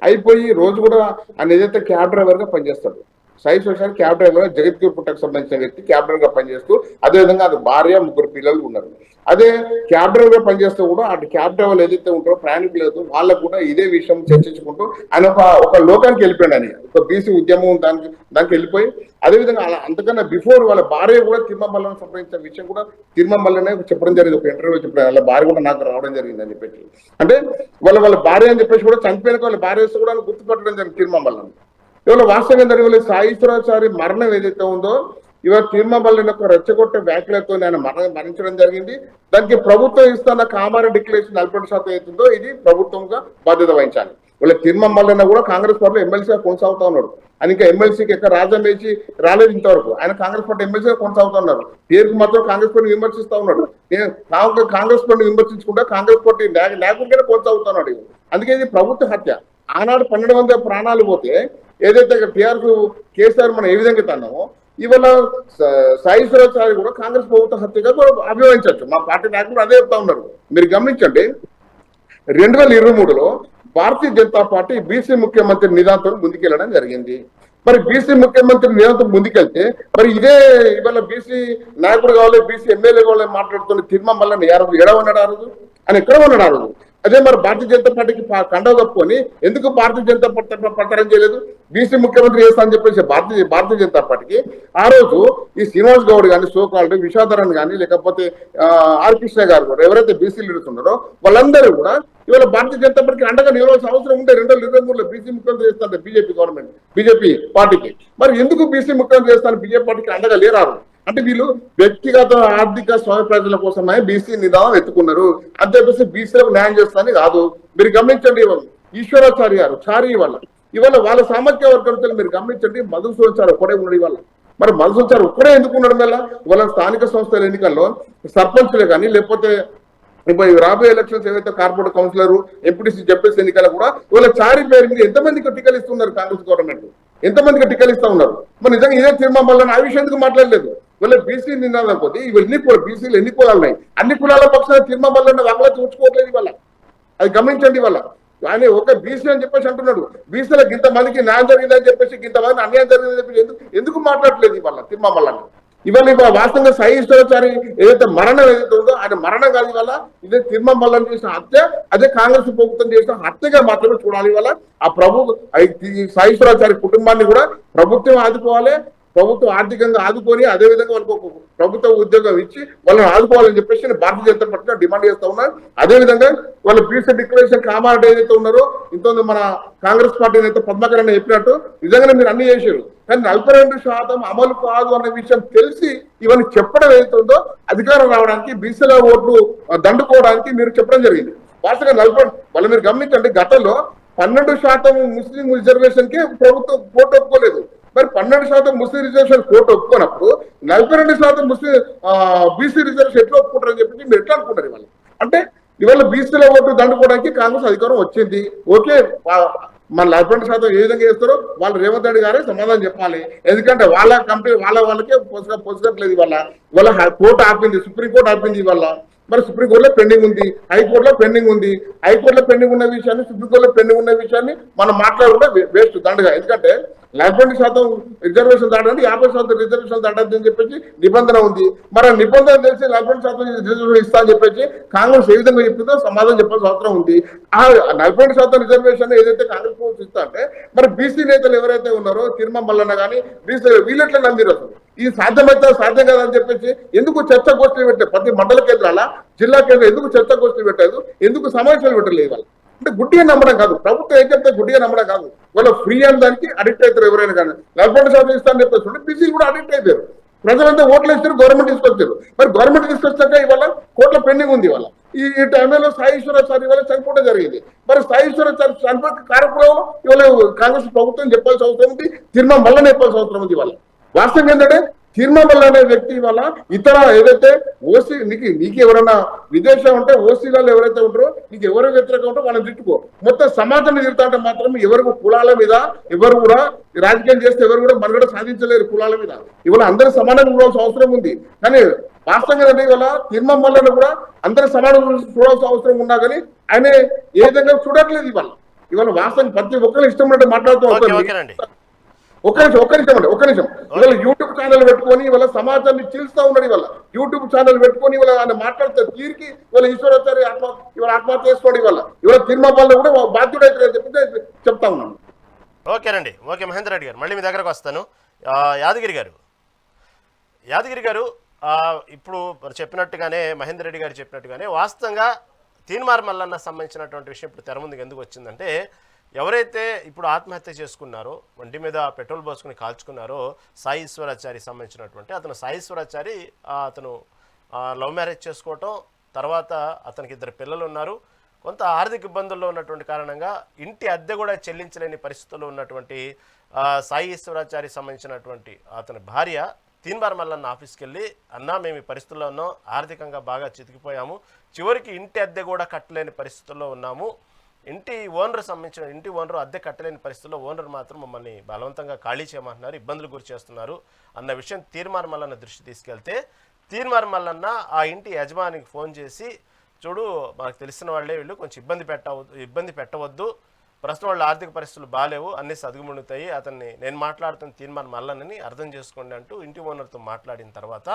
అయిపోయి రోజు కూడా ఆయన ఏదైతే క్యాబ్ డ్రైవర్ గా పనిచేస్తాడు. సాయి శేషారి క్యాబ్ డ్రైవర్ జగద్గిరి పుట్టకు సంబంధించిన వ్యక్తి క్యాబ్ డ్రైవర్ గా పనిచేస్తూ, అదేవిధంగా అది భార్య 3 పిల్లలు ఉన్నారు. అదే క్యాబ్ డ్రైవర్ గా పనిచేస్తూ కూడా అటు క్యాబ్ డ్రైవర్లు ఏదైతే ఉంటారో ప్రయాణికులు ఏదైతే వాళ్ళకు కూడా ఇదే విషయం చర్చించుకుంటూ ఆయన ఒక లోకానికి వెళ్ళిపోయాడు. అని ఒక బీసీ ఉద్యమం దానికి వెళ్ళిపోయి, అదేవిధంగా అంతకన్నా బిఫోర్ వాళ్ళ భార్య కూడా తిరుమలను సంప్రదించిన విషయం కూడా తిరుమలనే చెప్పడం జరిగింది. ఒక ఇంటర్వ్యూ చెప్పడం వాళ్ళ భార్య కూడా నాకు రావడం జరిగింది అని చెప్పేసి, అంటే వాళ్ళ భార్య అని చెప్పేసి కూడా చనిపోయిన వాళ్ళ భార్య కూడా గుర్తుపట్టడం జరిగింది తిరుమలను. ఇవాళ వాస్తవంగా జరిగే సాయిశ్వరాచారి మరణం ఏదైతే ఉందో, ఇవాళ తిరుమల యొక్క రెచ్చగొట్టే వ్యాఖ్యలతో ఆయన మరణించడం జరిగింది. దానికి ప్రభుత్వం ఇస్తున్న కామారెడ్డి డిక్లరేషన్ 40% అవుతుందో ఇది ప్రభుత్వంగా బాధ్యత వహించాలి. వాళ్ళ తిరుమల కూడా కాంగ్రెస్ పార్టీలో ఎమ్మెల్సీగా కొనసాగుతా ఉన్నాడు. ఆయన ఇంకా ఎమ్మెల్సీకి ఎక్కడ రాజ్యం వేసి రాలేదు ఇంతవరకు. ఆయన కాంగ్రెస్ పార్టీ ఎమ్మెల్సీగా కొనసాగుతా ఉన్నారు. పేరుకు మాత్రం కాంగ్రెస్ పార్టీ విమర్శిస్తా ఉన్నాడు. కాంగ్రెస్ పార్టీ విమర్శించుకుంటా కాంగ్రెస్ పార్టీ నాయకుడిగానే కొనసాగుతున్నాడు. అందుకే ఇది ప్రభుత్వ హత్య. ఆనాడు 1200 ప్రాణాలు పోతే ఏదైతే టీఆర్ఎస్ కేసీఆర్ మనం ఏ విధంగా తన్నామో, ఇవాళ సాయిశ్వరాచారి కూడా కాంగ్రెస్ ప్రభుత్వ హత్యగా కూడా అభివర్ణించవచ్చు. మా పార్టీ నాయకులు అదే చెప్తా ఉన్నారు. మీరు గమనించండి, 2023లో భారతీయ జనతా పార్టీ బీసీ ముఖ్యమంత్రి నిదానంతో ముందుకెళ్లడం జరిగింది. మరి బీసీ ముఖ్యమంత్రి నిదానంతో ముందుకెళ్తే మరి ఇదే ఇవాళ బీసీ నాయకుడు కావాలి, బీసీ ఎమ్మెల్యే కావాలి మాట్లాడుతున్న తిరుమలని ఎడవన్నాడు ఆ రోజు, ఆయన ఎక్కడ ఉన్నాడు ఆ రోజు? అదే మరి భారతీయ జనతా పార్టీకి కండవ కప్పుకొని ఎందుకు భారతీయ జనతా పార్టీ ప్రచారం చేయలేదు? బీసీ ముఖ్యమంత్రి చేస్తా అని చెప్పేసి భారతీయ జనతా పార్టీకి ఆ రోజు ఈ శ్రీనివాస్ గౌడ్ కానీ, సోకాల్డ్ విశ్వాధరన్ కానీ, లేకపోతే ఆర్ కృష్ణ గారు కూడా ఎవరైతే బీసీ లీడర్స్ ఉన్నారో వాళ్ళందరూ కూడా ఇవాళ భారతీయ జనతా పార్టీకి అండగా నిలవాల్సిన అవసరం ఉంటే 2023లో బీసీ ముఖ్యమంత్రి చేస్తాను బీజేపీ పార్టీకి. మరి ఎందుకు బీసీ ముఖ్యమంత్రి చేస్తాను బీజేపీ పార్టీకి అండగా లేరారు? అంటే వీళ్ళు వ్యక్తిగత ఆర్థిక స్వామి ప్రజల కోసమే బీసీ నిదానం ఎత్తుకున్నారు అని చెప్పేసి బీసీలకు న్యాయం చేస్తానని కాదు. మీరు గమనించండి, ఈశ్వరాచారి గారు చారి ఇవాళ వాళ్ళ సామర్థ్య వర్గంతో మీరు గమనించండి, మధుసూదన్ ఒక్కడే ఉన్నాడు ఇవాళ. మరి మధుసూదన్ ఒక్కడే ఎందుకు ఉండడం వల్ల ఇవాళ స్థానిక సంస్థల ఎన్నికల్లో సర్పంచ్లే కానీ, లేకపోతే రాబోయే ఎలక్షన్స్ ఏవైతే కార్పొరేట్ కౌన్సిలర్, ఎంపీటీసీ, జడ్పీసీ ఎన్నికలు కూడా ఇవాళ చారి పేరు మీద ఎంతమందికి టికెట్లు ఇస్తున్నారు కాంగ్రెస్ గవర్నమెంట్? ఎంతమందికి టికెట్లు ఇస్తా ఉన్నారు? మరి నిజంగా ఇదే తిరుమలని ఆ విషయం ఎందుకు మాట్లాడలేదు? వీళ్ళ బీసీ నినాదం పోతే ఇవన్నీ బీసీలు ఎన్ని కులాలు ఉన్నాయి, అన్ని కులాల పక్షాన తిరుమలని వాళ్ళ చూసుకోవట్లేదు ఇవాళ. అది గమనించండి. ఇవాళ ఆయన ఒక బీసీ అని చెప్పేసి అంటున్నాడు, బీసీలకు ఇంతమందికి న్యాయం జరిగిందని చెప్పేసి, ఇంతమంది అన్యాయం జరిగిందని చెప్పేసి ఎందుకు మాట్లాడలేదు ఇవాళ తిరుమలని? ఇవాళ వాస్తవంగా సాయి ఈశ్వరాచారి ఏదైతే మరణం ఏదైతే ఉందో ఆయన మరణం కాదు, ఇవాళ ఇదే తిరుమలని చేసిన హత్య, అదే కాంగ్రెస్ ప్రభుత్వం చేసిన హత్యగా మాత్రమే చూడాలి. ఇవాళ ఆ సాయి ఈశ్వరాచారి కుటుంబాన్ని కూడా ప్రభుత్వం ఆదుకోవాలి, ప్రభుత్వం ఆర్థికంగా ఆదుకొని అదేవిధంగా వాళ్ళకు ప్రభుత్వ ఉద్యోగం ఇచ్చి వాళ్ళని ఆదుకోవాలని చెప్పేసి భారతీయ జనతా పార్టీ డిమాండ్ చేస్తా ఉన్నారు. అదేవిధంగా వాళ్ళు బీసీ డిక్లరేషన్ కామారెడ్డి ఏదైతే ఉన్నారో ఇంతకుముందు మన కాంగ్రెస్ పార్టీ అయితే పద్మకరణ చెప్పినట్టు నిజంగానే మీరు అన్ని చేశారు, కానీ 42% అమలు కాదు అనే విషయం తెలిసి ఇవన్నీ చెప్పడం ఏదైతే ఉందో అధికారం రావడానికి బీసీల ఓట్లు దండుకోవడానికి మీరు చెప్పడం జరిగింది. వాస్తవంగా 40 వాళ్ళు మీరు గమనించండి, గతంలో 12% ముస్లిం రిజర్వేషన్ కి ప్రభుత్వం కోర్టు ఒప్పుకోలేదు. మరి 12% ముస్లిం రిజర్వేషన్ కోర్టు ఒప్పుకున్నప్పుడు 42% ముస్లిం బీసీ రిజర్వేషన్ ఎట్లా ఒప్పుకుంటారని చెప్పి మీరు ఎట్లా అనుకుంటారు? ఇవాళ అంటే ఇవాళ బీసీల ఓటు దండుకోవడానికి కాంగ్రెస్ అధికారం వచ్చింది. ఓకే, మన 40% ఏ విధంగా చేస్తారో వాళ్ళు రేవంత్ రెడ్డి గారే సమాధానం చెప్పాలి. ఎందుకంటే వాళ్ళ కంపెనీ వాళ్ళకే పొసగట్లేదు. ఇవాళ కోర్టు ఆపింది, సుప్రీంకోర్టు ఆపింది. ఇవాళ మరి సుప్రీంకోర్టులో పెండింగ్ ఉంది, హైకోర్టులో పెండింగ్ ఉంది. హైకోర్టులో పెండింగ్ ఉన్న విషయాన్ని, సుప్రీంకోర్టులో పెండింగ్ ఉన్న విషయాన్ని మనం మాట్లాడకుండా వేస్ట్ దండగా. ఎందుకంటే 40% రిజర్వేషన్ దాటండి, 50% రిజర్వేషన్ దాటద్దు అని చెప్పేసి నిబంధన ఉంది. మరి ఆ నిబంధన తెలిసి 40% రిజర్వేషన్ ఇస్తా అని చెప్పేసి కాంగ్రెస్ ఏ విధంగా చెప్తుందో సమాధానం చెప్పాల్సిన అవసరం ఉంది. ఆ 40% రిజర్వేషన్ ఏదైతే కాంగ్రెస్ ప్రభుత్వం ఇస్తా అంటే మరి బీసీ నేతలు ఎవరైతే ఉన్నారో తిరుమల కానీ బీసీ వీళ్ళెట్లా నమ్మిరు? అసలు ఇది సాధ్యమైతే సాధ్యం కాదని చెప్పేసి ఎందుకు చర్చా గోష్ఠులు పెట్టారు? ప్రతి మండల కేంద్రాల, జిల్లా కేంద్రం ఎందుకు చర్చా గోష్ఠులు పెట్టలేదు? ఎందుకు సమావేశాలు పెట్టలేదు? వాళ్ళు అంటే గుడ్డిగా నమ్మడం కాదు, ప్రభుత్వం ఏం చెప్తే గుడ్డిగా నమ్మడం కాదు. వాళ్ళు ఫ్రీ అని దానికి అడిక్ట్ అవుతారు ఎవరైనా కానీ. 40% ఇస్తానని చెప్పేసి బీసీలు కూడా అడిక్ట్ అయిపోయారు. ప్రజలంతా ఓట్లు వేస్తారు, గవర్నమెంట్ తీసుకొచ్చారు. మరి గవర్నమెంట్ తీసుకొచ్చాక ఇవాళ కోట్ల పెండింగ్ ఉంది. ఇవాళ ఈ టైంలో సాయి ఈశ్వరాచారి ఇవాళ చనిపోవడం జరిగింది. మరి సాయి ఈశ్వరాచారి చనిపోయిన కార్యక్రమంలో ఇవాళ కాంగ్రెస్ ప్రభుత్వం చెప్పాల్సిన అవసరం ఉంది, తిరుమల చెప్పాల్సిన అవసరం ఉంది. ఇవాళ వాస్తవం ఏంటంటే తీర్మామల్ల అనే వ్యక్తి వల్ల ఇతర ఏదైతే ఓసీ నీకు ఎవరైనా విదేశం ఉంటే ఓసీలలో ఎవరైతే ఉంటారో నీకు ఎవరు వ్యతిరేకం ఉంటారో వాళ్ళని తిట్టుకో, మొత్తం సమాజాన్ని తిరుగుతా అంటే మాత్రం ఎవరు కులాల మీద ఎవరు కూడా రాజకీయం చేస్తే ఎవరు కూడా మనుగడ సాధించలేరు కులాల మీద. ఇవాళ అందరూ సమానంగా చూడాల్సిన అవసరం ఉంది. కానీ వాస్తవంగా అంటే ఇవాళ తీర్మామల్లను కూడా అందరూ సమానంగా చూడాల్సిన అవసరం ఉన్నా కానీ ఆయన ఏ విధంగా చూడట్లేదు. ఇవాళ వాస్తవం ప్రతి ఒక్కరు ఇష్టం ఉన్నట్టు మాట్లాడుతూ ఒక్క నిమిషం ఇవాళ యూట్యూబ్ ఛానల్ పెట్టుకొని ఇవాళ సమాజాన్ని చీల్స్తా ఉన్నాడు. ఇవాళ యూట్యూబ్ ఛానల్ పెట్టుకొని ఇవాళ ఆయన మాట్లాడితే తీరికి ఇవాళ ఈశ్వరాచారి ఆత్మహత్య చేసుకోండి. ఇవాళ తీర్మాపాలను కూడా బాధ్యుడైతే చెప్పి చెప్తా ఉన్నాను. ఓకేనండి. ఓకే మహేందర్ రెడ్డి గారు, మళ్ళీ మీ దగ్గరకు వస్తాను. యాదగిరి గారు ఇప్పుడు చెప్పినట్టుగానే మహేందర్ రెడ్డి గారు చెప్పినట్టుగానే వాస్తవంగా తీన్మార్ మల్లన్న సంబంధించినటువంటి విషయం ఇప్పుడు తెర ముందుకు ఎందుకు వచ్చిందంటే, ఎవరైతే ఇప్పుడు ఆత్మహత్య చేసుకున్నారో, ఒంటి మీద పెట్రోల్ పోసుకుని కాల్చుకున్నారో సాయి ఈశ్వరాచారి సంబంధించినటువంటి అతను సాయి ఈశ్వరాచారి అతను లవ్ మ్యారేజ్ చేసుకోవటం, తర్వాత అతనికి 2 పిల్లలు ఉన్నారు. కొంత ఆర్థిక ఇబ్బందుల్లో ఉన్నటువంటి కారణంగా ఇంటి అద్దె కూడా చెల్లించలేని పరిస్థితుల్లో ఉన్నటువంటి సాయి ఈశ్వరాచారి సంబంధించినటువంటి అతని భార్య తీన్మార్ మల్లన్న ఆఫీస్కి వెళ్ళి, అన్నా మేము ఈ పరిస్థితుల్లో ఉన్నాం, ఆర్థికంగా బాగా చితికిపోయాము, చివరికి ఇంటి అద్దె కూడా కట్టలేని పరిస్థితుల్లో ఉన్నాము, ఇంటి ఓనర్ అద్దె కట్టలేని పరిస్థితుల్లో ఓనర్ మాత్రం మమ్మల్ని బలవంతంగా ఖాళీ చేయమంటున్నారు, ఇబ్బందులు గురి చేస్తున్నారు అన్న విషయం తీన్మార్ మల్లన్న దృష్టి తీసుకెళ్తే, తీన్మార్ మల్లన్న ఆ ఇంటి యజమానికి ఫోన్ చేసి, చూడు మాకు తెలిసిన వాళ్ళే వీళ్ళు, కొంచెం ఇబ్బంది పెట్టవద్దు, ప్రస్తుతం వాళ్ళ ఆర్థిక పరిస్థితులు బాగాలేవు, అన్నీ సదుగుముడుతాయి, అతన్ని నేను మాట్లాడుతున్న తీన్మార్ మల్లన్నని అర్థం చేసుకోండి అంటూ ఇంటి ఓనర్తో మాట్లాడిన తర్వాత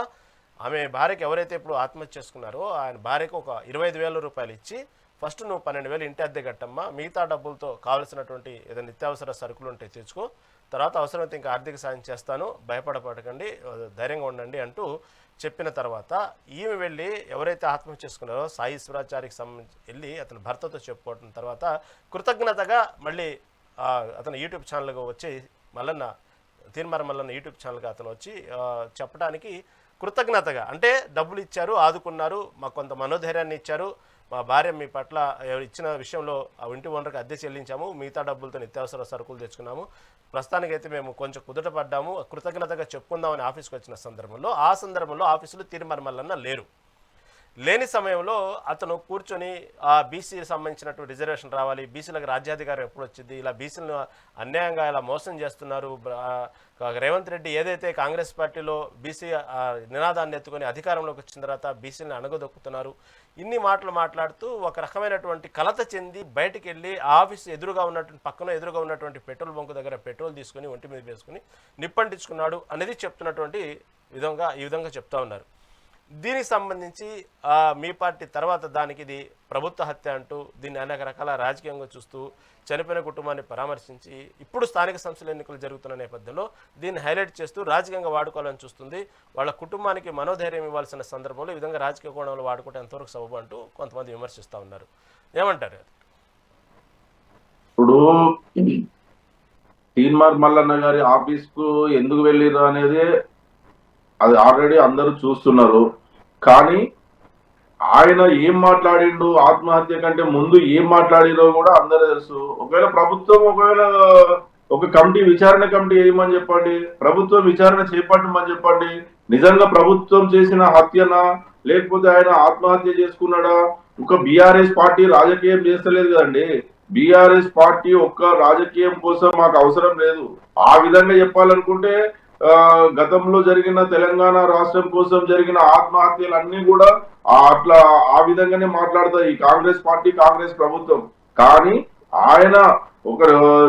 ఆమె భార్యకి ఎవరైతే ఇప్పుడు ఆత్మహత్య చేసుకున్నారో ఆయన భార్యకు ఒక 25,000 రూపాయలు ఇచ్చి, ఫస్ట్ నువ్వు 12,000 ఇంటి అద్దె కట్టమ్మా, మిగతా డబ్బులతో కావాల్సినటువంటి ఏదైనా నిత్యావసర సరుకులు ఉంటే తెచ్చుకో, తర్వాత అవసరమైతే ఇంకా ఆర్థిక సాయం చేస్తాను, భయపడకండి, ధైర్యంగా ఉండండి అంటూ చెప్పిన తర్వాత ఈమె వెళ్ళి ఎవరైతే ఆత్మహత్య చేసుకున్నారో సాయి ఈశ్వరాచారికి సంబంధించి వెళ్ళి అతని భర్తతో చెప్పుకోవడం తర్వాత కృతజ్ఞతగా మళ్ళీ అతను యూట్యూబ్ ఛానల్గా వచ్చి తీన్మార్ మల్లన్న యూట్యూబ్ ఛానల్గా అతను వచ్చి చెప్పడానికి కృతజ్ఞతగా, అంటే డబ్బులు ఇచ్చారు, ఆదుకున్నారు, మాకు కొంత మనోధైర్యాన్ని ఇచ్చారు, మా భార్య మీ పట్ల ఇచ్చిన విషయంలో ఆ ఇంటి ఓనర్కి అద్దె చెల్లించాము, మిగతా డబ్బులతో నిత్యావసర సరుకులు తెచ్చుకున్నాము, ప్రస్తుతానికైతే మేము కొంచెం కుదుట పడ్డాము, కృతజ్ఞతగా చెప్పుకుందామని ఆఫీస్కి వచ్చిన సందర్భంలో ఆఫీసులో తీన్మార్ మల్లన్న లేని సమయంలో అతను కూర్చొని ఆ బీసీ సంబంధించినటువంటి రిజర్వేషన్ రావాలి, బీసీలకు రాజ్యాధికారం ఎప్పుడు వచ్చింది, ఇలా బీసీలను అన్యాయంగా ఇలా మోసం చేస్తున్నారు, రేవంత్ రెడ్డి ఏదైతే కాంగ్రెస్ పార్టీలో బీసీ నినాదాన్ని ఎత్తుకొని అధికారంలోకి వచ్చిన తర్వాత బీసీలను అణగదొక్కుతున్నారు, ఇన్ని మాటలు మాట్లాడుతూ ఒక రకమైనటువంటి కలత చెంది బయటికి వెళ్ళి ఆఫీసు పక్కన ఎదురుగా ఉన్నటువంటి పెట్రోల్ బంకు దగ్గర పెట్రోల్ తీసుకుని ఒంటి మీద వేసుకుని నిప్పంటించుకున్నాడు అనేది చెప్తున్నటువంటి ఈ విధంగా చెప్తా ఉన్నారు. దీనికి సంబంధించి మీ పార్టీ తర్వాత దానికి ఇది ప్రభుత్వ హత్య అంటూ దీన్ని అనేక రకాల రాజకీయంగా చూస్తూ చనిపోయిన కుటుంబాన్ని పరామర్శించి ఇప్పుడు స్థానిక సంస్థల ఎన్నికలు జరుగుతున్న నేపథ్యంలో దీన్ని హైలైట్ చేస్తూ రాజకీయంగా వాడుకోవాలని చూస్తుంది. వాళ్ళ కుటుంబానికి మనోధైర్యం ఇవ్వాల్సిన సందర్భంలో ఈ విధంగా రాజకీయ కోణంలో వాడుకుంటే ఎంతవరకు సబబు అంటూ కొంతమంది విమర్శిస్తూ ఉన్నారు. ఏమంటారు? ఇప్పుడు తీన్మార్ మల్లన్న గారి ఆఫీస్కు ఎందుకు వెళ్ళిరు అనేది అది ఆల్రెడీ అందరూ చూస్తున్నారు. కానీ ఆయన ఏం మాట్లాడిండు, ఆత్మహత్య కంటే ముందు ఏం మాట్లాడిరో కూడా అందరూ తెలుసు. ఒకవేళ ప్రభుత్వం ఒక విచారణ కమిటీ వేయమని చెప్పండి, ప్రభుత్వం విచారణ చేపట్టమని చెప్పండి. నిజంగా ప్రభుత్వం చేసిన హత్యనా లేకపోతే ఆయన ఆత్మహత్య చేసుకున్నాడా? ఒక బీఆర్ఎస్ పార్టీ రాజకీయం చేస్తలేదు కదండి. బీఆర్ఎస్ పార్టీ ఒక్క రాజకీయం కోసం మాకు అవసరం లేదు. ఆ విధంగా చెప్పాలనుకుంటే గతంలో జరిగిన తెలంగాణ రాష్ట్రం కోసం జరిగిన ఆత్మహత్యలు అన్ని కూడా అట్లా ఆ విధంగానే మాట్లాడతాయి ఈ కాంగ్రెస్ పార్టీ, కాంగ్రెస్ ప్రభుత్వం. కానీ ఆయన ఒక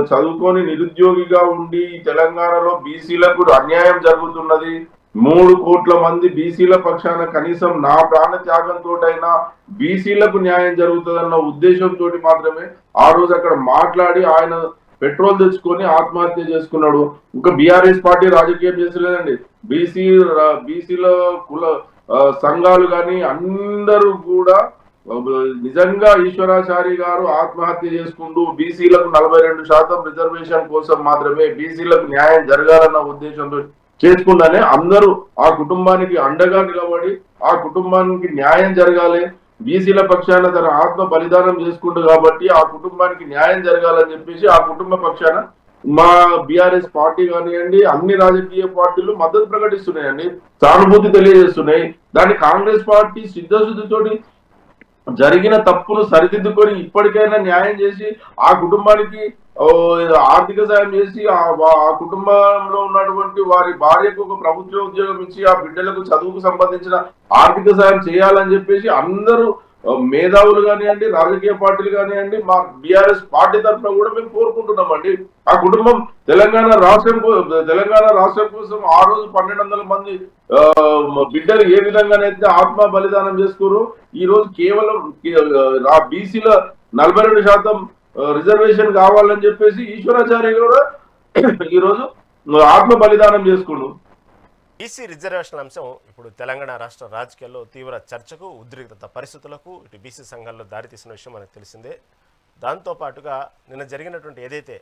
చదువుకొని నిరుద్యోగిగా ఉండి తెలంగాణలో బీసీలకు అన్యాయం జరుగుతున్నది, 3 కోట్ల మంది బీసీల పక్షాన కనీసం నా ప్రాణ త్యాగంతోటైనా బీసీలకు న్యాయం జరుగుతుందన్న ఉద్దేశంతో మాత్రమే ఆ రోజు అక్కడ మాట్లాడి ఆయన పెట్రోల్ తెచ్చుకొని ఆత్మహత్య చేసుకున్నాడు. ఇంకా బీఆర్ఎస్ పార్టీ రాజకీయం చేసలేదండి. బీసీల కుల సంఘాలు కానీ అందరూ కూడా నిజంగా ఈశ్వరాచారి గారు ఆత్మహత్య చేసుకుంటూ బీసీలకు 42% రిజర్వేషన్ కోసం మాత్రమే బీసీలకు న్యాయం జరగాలన్న ఉద్దేశంతో చేసుకుండానే అందరూ ఆ కుటుంబానికి అండగా నిలబడి ఆ కుటుంబానికి న్యాయం జరగాలి, బీసీల పక్షాన తన ఆత్మ బలిదానం చేసుకుంటూ కాబట్టి ఆ కుటుంబానికి న్యాయం జరగాలని చెప్పేసి ఆ కుటుంబ పక్షాన మా బీఆర్ఎస్ పార్టీ కానివ్వండి, అన్ని రాజకీయ పార్టీలు మద్దతు ప్రకటిస్తున్నాయండి, సానుభూతి తెలియజేస్తున్నాయి. దాన్ని కాంగ్రెస్ పార్టీ సిద్ధశుద్ధితోటి జరిగిన తప్పును సరిదిద్దుకొని ఇప్పటికైనా న్యాయం చేసి ఆ కుటుంబానికి ఆర్థిక సాయం చేసి ఆ కుటుంబంలో ఉన్నటువంటి వారి భార్యకు ఒక ప్రభుత్వ ఉద్యోగం ఇచ్చి ఆ బిడ్డలకు చదువుకు సంబంధించిన ఆర్థిక సాయం చేయాలని చెప్పేసి అందరూ మేధావులు కానివ్వండి, రాజకీయ పార్టీలు కానివ్వండి, మా బీఆర్ఎస్ పార్టీ తరఫున కూడా మేము కోరుకుంటున్నామండి. ఆ కుటుంబం తెలంగాణ రాష్ట్రం కోసం ఆ రోజు 1200 మంది బిడ్డలు ఏ విధంగానైతే ఆత్మ బలిదానం చేసుకున్నారు, ఈ రోజు కేవలం బీసీల 42% రిజర్వేషన్ కావాలని చెప్పేసి ఈశ్వరాచార్య కూడా ఈ రోజు ఆత్మ బలిదానం చేసుకున్నారు. బీసీ రిజర్వేషన్ అంశం ఇప్పుడు తెలంగాణ రాష్ట్ర రాజకీయాల్లో తీవ్ర చర్చకు, ఉద్రిక్తత పరిస్థితులకు ఇటు బీసీ సంఘాల్లో దారితీసిన విషయం మనకు తెలిసిందే. దాంతోపాటుగా నిన్న జరిగినటువంటి ఏదైతే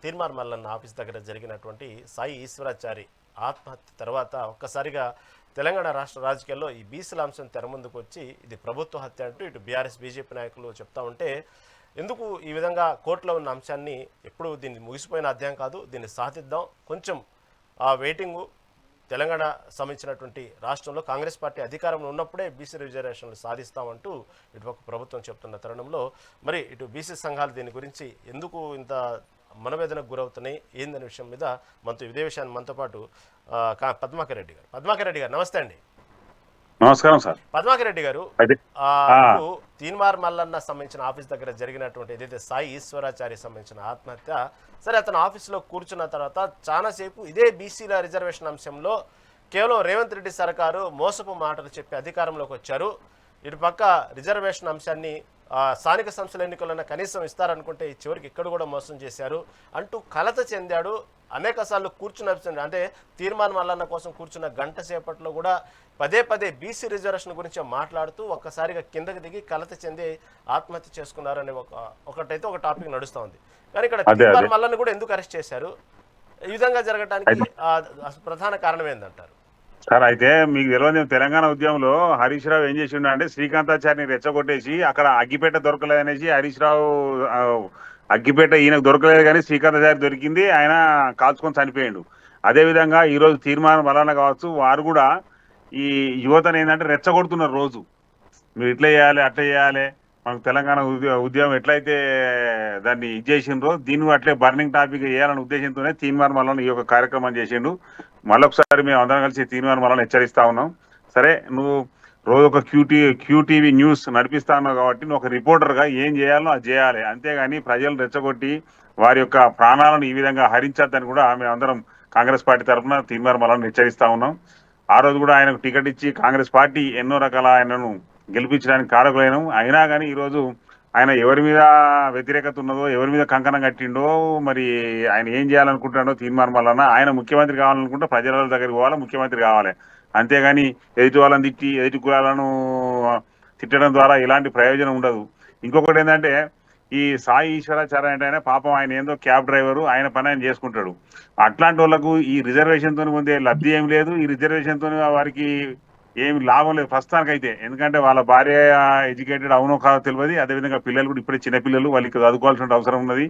తీర్మార్ మల్లన్న ఆఫీస్ దగ్గర జరిగినటువంటి సాయి ఈశ్వరాచారి ఆత్మహత్య తర్వాత ఒక్కసారిగా తెలంగాణ రాష్ట్ర రాజకీయాల్లో ఈ బీసీల అంశం తెర ముందుకు వచ్చి ఇది ప్రభుత్వ హత్య అంటూ ఇటు బీఆర్ఎస్ బీజేపీ నాయకులు చెప్తా ఉంటే, ఎందుకు ఈ విధంగా కోర్టులో ఉన్న అంశాన్ని ఎప్పుడు దీన్ని ముగిసిపోయిన అధ్యాయం కాదు, దీన్ని సాధిద్దాం, కొంచెం ఆ వెయిటింగు తెలంగాణ సంబంధించినటువంటి రాష్ట్రంలో కాంగ్రెస్ పార్టీ అధికారంలో ఉన్నప్పుడే బీసీ రిజర్వేషన్లు సాధిస్తామంటూ ఇటుపక్క ప్రభుత్వం చెప్తున్న తరుణంలో మరి ఇటు బీసీ సంఘాలు దీని గురించి ఎందుకు ఇంత మనవేదనకు గురవుతున్నాయి ఏందనే విషయం మీద మనతో ఇదే విషయాన్ని మనతో పాటు పద్మాకర్ రెడ్డి గారు నమస్తే అండి. నమస్కారం సార్. పద్మాకర్ రెడ్డి గారు, తీన్మార్ మల్లన్న సంబంధించిన ఆఫీస్ దగ్గర జరిగినటువంటి ఏదైతే సాయి ఈశ్వరాచారి సంబంధించిన ఆత్మహత్య, సరే అతను ఆఫీసులో కూర్చున్న తర్వాత చాలాసేపు ఇదే బీసీల రిజర్వేషన్ అంశంలో కేవలం రేవంత్ రెడ్డి సర్కారు మోసపు మాటలు చెప్పి అధికారంలోకి వచ్చారు, ఇటుపక్క రిజర్వేషన్ అంశాన్ని స్థానిక సంస్థల ఎన్నికలైనా కనీసం ఇస్తారనుకుంటే ఈ చివరికి ఇక్కడ కూడా మోసం చేశారు అంటూ కలత చెందాడు. అనేక సార్లు కూర్చున్న అంటే తీర్మానం మల్లన్న కోసం కూర్చున్న గంట సేపట్లో కూడా పదే బీసీ రిజర్వేషన్ గురించి మాట్లాడుతూ ఒక్కసారిగా కిందకి దిగి కలత చెంది ఆత్మహత్య చేసుకున్నారనే ఒకటైతే ఒక టాపిక్ నడుస్తూ ఉంది. కానీ ఇక్కడ తీర్మానం మల్లన్న కూడా ఎందుకు అరెస్ట్ చేశారు, ఈ విధంగా జరగడానికి ప్రధాన కారణం ఏందంటారు? సార్, అయితే మీకు తెలియదు, తెలంగాణ ఉద్యమంలో హరీష్ రావు ఏం చేసిండు అంటే శ్రీకాంతాచారిని రెచ్చగొట్టేసి అక్కడ అగ్గిపేట దొరకలేదనేసి హరీష్ రావు అగ్గిపేట ఈయనకు దొరకలేదు కానీ శ్రీకాంతాచారి దొరికింది, ఆయన కాల్చుకొని చనిపోయాడు. అదేవిధంగా ఈరోజు తీర్మానం వలన కావచ్చు వారు కూడా ఈ యువతను ఏంటంటే రెచ్చగొడుతున్నారు. రోజు మీరు ఇట్లా చేయాలి అట్లా చేయాలి, మనకు తెలంగాణ ఉద్యమం ఎట్లయితే దాన్ని ఇది చేసిండ్రో దీన్ని అట్లే బర్నింగ్ టాపిక్ చేయాలనే ఉద్దేశంతోనే తీర్మానం వలన ఈ యొక్క కార్యక్రమం చేసిండు. మళ్ళొకసారి మేము అందరం కలిసి తీర్మానం వలన హెచ్చరిస్తా ఉన్నాం. సరే, నువ్వు రోజు ఒక క్యూటీవీ న్యూస్ నడిపిస్తా ఉన్నావు కాబట్టి నువ్వు ఒక రిపోర్టర్గా ఏం చేయాలో అది చేయాలి, అంతేగాని ప్రజలను రెచ్చగొట్టి వారి యొక్క ప్రాణాలను ఈ విధంగా హరించద్దని కూడా మేము అందరం కాంగ్రెస్ పార్టీ తరఫున తీర్మానం వలన హెచ్చరిస్తా ఉన్నాం. ఆ రోజు కూడా ఆయనకు టికెట్ ఇచ్చి కాంగ్రెస్ పార్టీ ఎన్నో రకాల ఆయనను గెలిపించడానికి కారకులైనాం. అయినా కానీ ఈరోజు ఆయన ఎవరి మీద వ్యతిరేకత ఉన్నదో, ఎవరి మీద కంకణం కట్టిండో, మరి ఆయన ఏం చేయాలనుకుంటాడో తీర్మానం వలన ఆయన ముఖ్యమంత్రి కావాలనుకుంటే ప్రజల దగ్గరికి పోవాలి, ముఖ్యమంత్రి కావాలి, అంతేగాని ఎదుటి వాళ్ళని తిట్టి ఎదుటి కులాలను తిట్టడం ద్వారా ఇలాంటి ప్రయోజనం ఉండదు. ఇంకొకటి ఏంటంటే ఈ సాయి ఈశ్వరాచార్య అంటే పాపం ఆయన ఏందో క్యాబ్ డ్రైవరు, ఆయన పని ఆయన చేసుకుంటాడు. అట్లాంటి వాళ్ళకు ఈ రిజర్వేషన్తో పొందే లబ్ధి ఏం లేదు, ఈ రిజర్వేషన్తో వారికి ఏమి లాభం లేదు ప్రస్తుతానికైతే. ఎందుకంటే వాళ్ళ భార్య ఎడ్యుకేటెడ్ అవునో కాదో తెలియదు, అదేవిధంగా పిల్లలు కూడా ఇప్పుడే చిన్నపిల్లలు, వాళ్ళకి చదువుకోవాల్సిన అవసరం ఉన్నది.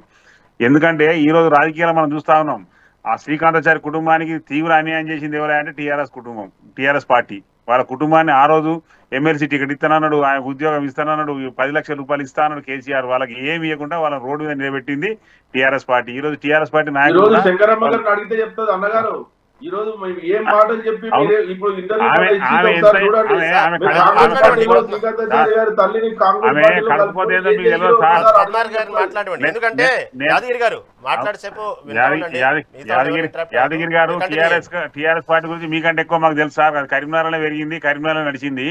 ఎందుకంటే ఈ రోజు రాజకీయాలు మనం చూస్తా ఉన్నాం, ఆ శ్రీకాంతాచారి కుటుంబానికి తీవ్ర అన్యాయం చేసింది ఎవరంటే టీఆర్ఎస్ కుటుంబం, టీఆర్ఎస్ పార్టీ. వాళ్ళ కుటుంబాన్ని ఆ రోజు ఎమ్మెల్సీ టికెట్ ఇస్తానన్నాడు, ఆయన ఉద్యోగం ఇస్తానన్నాడు, 10 లక్షల రూపాయలు ఇస్తానన్నాడు కేసీఆర్. వాళ్ళకి ఏమి ఇవ్వకుండా వాళ్ళని రోడ్డు మీద నిలబెట్టింది టీఆర్ఎస్ పార్టీ. ఈ రోజు టీఆర్ఎస్ పార్టీ నాయకులు శంకరమ్మ గారిని అడిగితే చెప్తుంది అన్నగారు ఈ రోజు ఏం మాటలు చెప్పి ఇప్పుడు యాదగిరి గారు టీఆర్ఎస్ పార్టీ గురించి మీకంటే ఎక్కువ మాకు తెలుసు సార్. అది కరీంనగర్లో పెరిగింది, కరీంనగర్లో నడిచింది.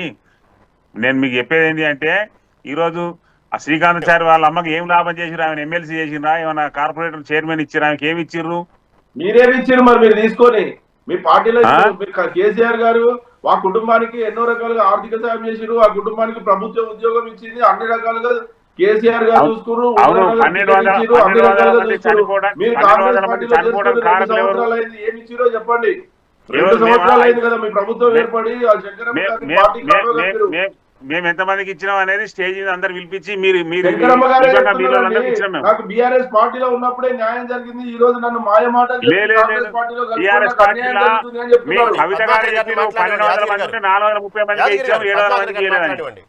నేను మీకు చెప్పేది ఏంటి అంటే ఈ రోజు ఆ శ్రీకాంతాచారి వాళ్ళ అమ్మకి ఏం లాభం చేసిరు, ఆమె ఎమ్మెల్సీ చేసిరా, ఏమన్నా కార్పొరేటర్ చైర్మన్ ఇచ్చిరా, ఆమెకి ఏమి ఇచ్చిర్రు? మీరేమి ఇచ్చారు మరి మీరు తీసుకొని మీ పార్టీలో? కేసీఆర్ గారు ఆ కుటుంబానికి ఎన్నో రకాలుగా ఆర్థిక సాయం చేసిరు, ఆ కుటుంబానికి ప్రభుత్వ ఉద్యోగం ఇచ్చింది, అన్ని రకాలుగా కేసీఆర్ గారు చూసుకున్నారు. మీరు కాంగ్రెస్ పార్టీలో చేసుకుని 2 సంవత్సరాలు అయింది, ఏమి ఇచ్చిరో చెప్పండి. 2 సంవత్సరాలు అయింది కదా మీ ప్రభుత్వం ఏర్పడి. మేము ఎంతమందికి ఇచ్చినాం అనేది స్టేజ్ మీద అందరు పిలిపించి మీరు మీరు వెంకటమ్మ గారే నిజంగా మీలో చెప్తున్నారండి, అందరికి ఇచ్చినాం మేము. నాకు బీఆర్ఎస్ పార్టీలో ఉన్నప్పుడే న్యాయం జరిగింది, ఈ రోజు నన్ను మాయ మాటలు చెప్పి లేదు, కాంగ్రెస్ లేదు. పార్టీలో టీఆర్ఎస్ కలుపుకొని నాకు అన్యాయం పార్టీలో జరుగుతుంది అని మీ చెప్తున్నాడు. కవిత గారు చెప్పిన 1200 మంది 430 మందికి ఇచ్చాము, 700 మందికి ఇవ్వలేదని. మాట్లాడండి.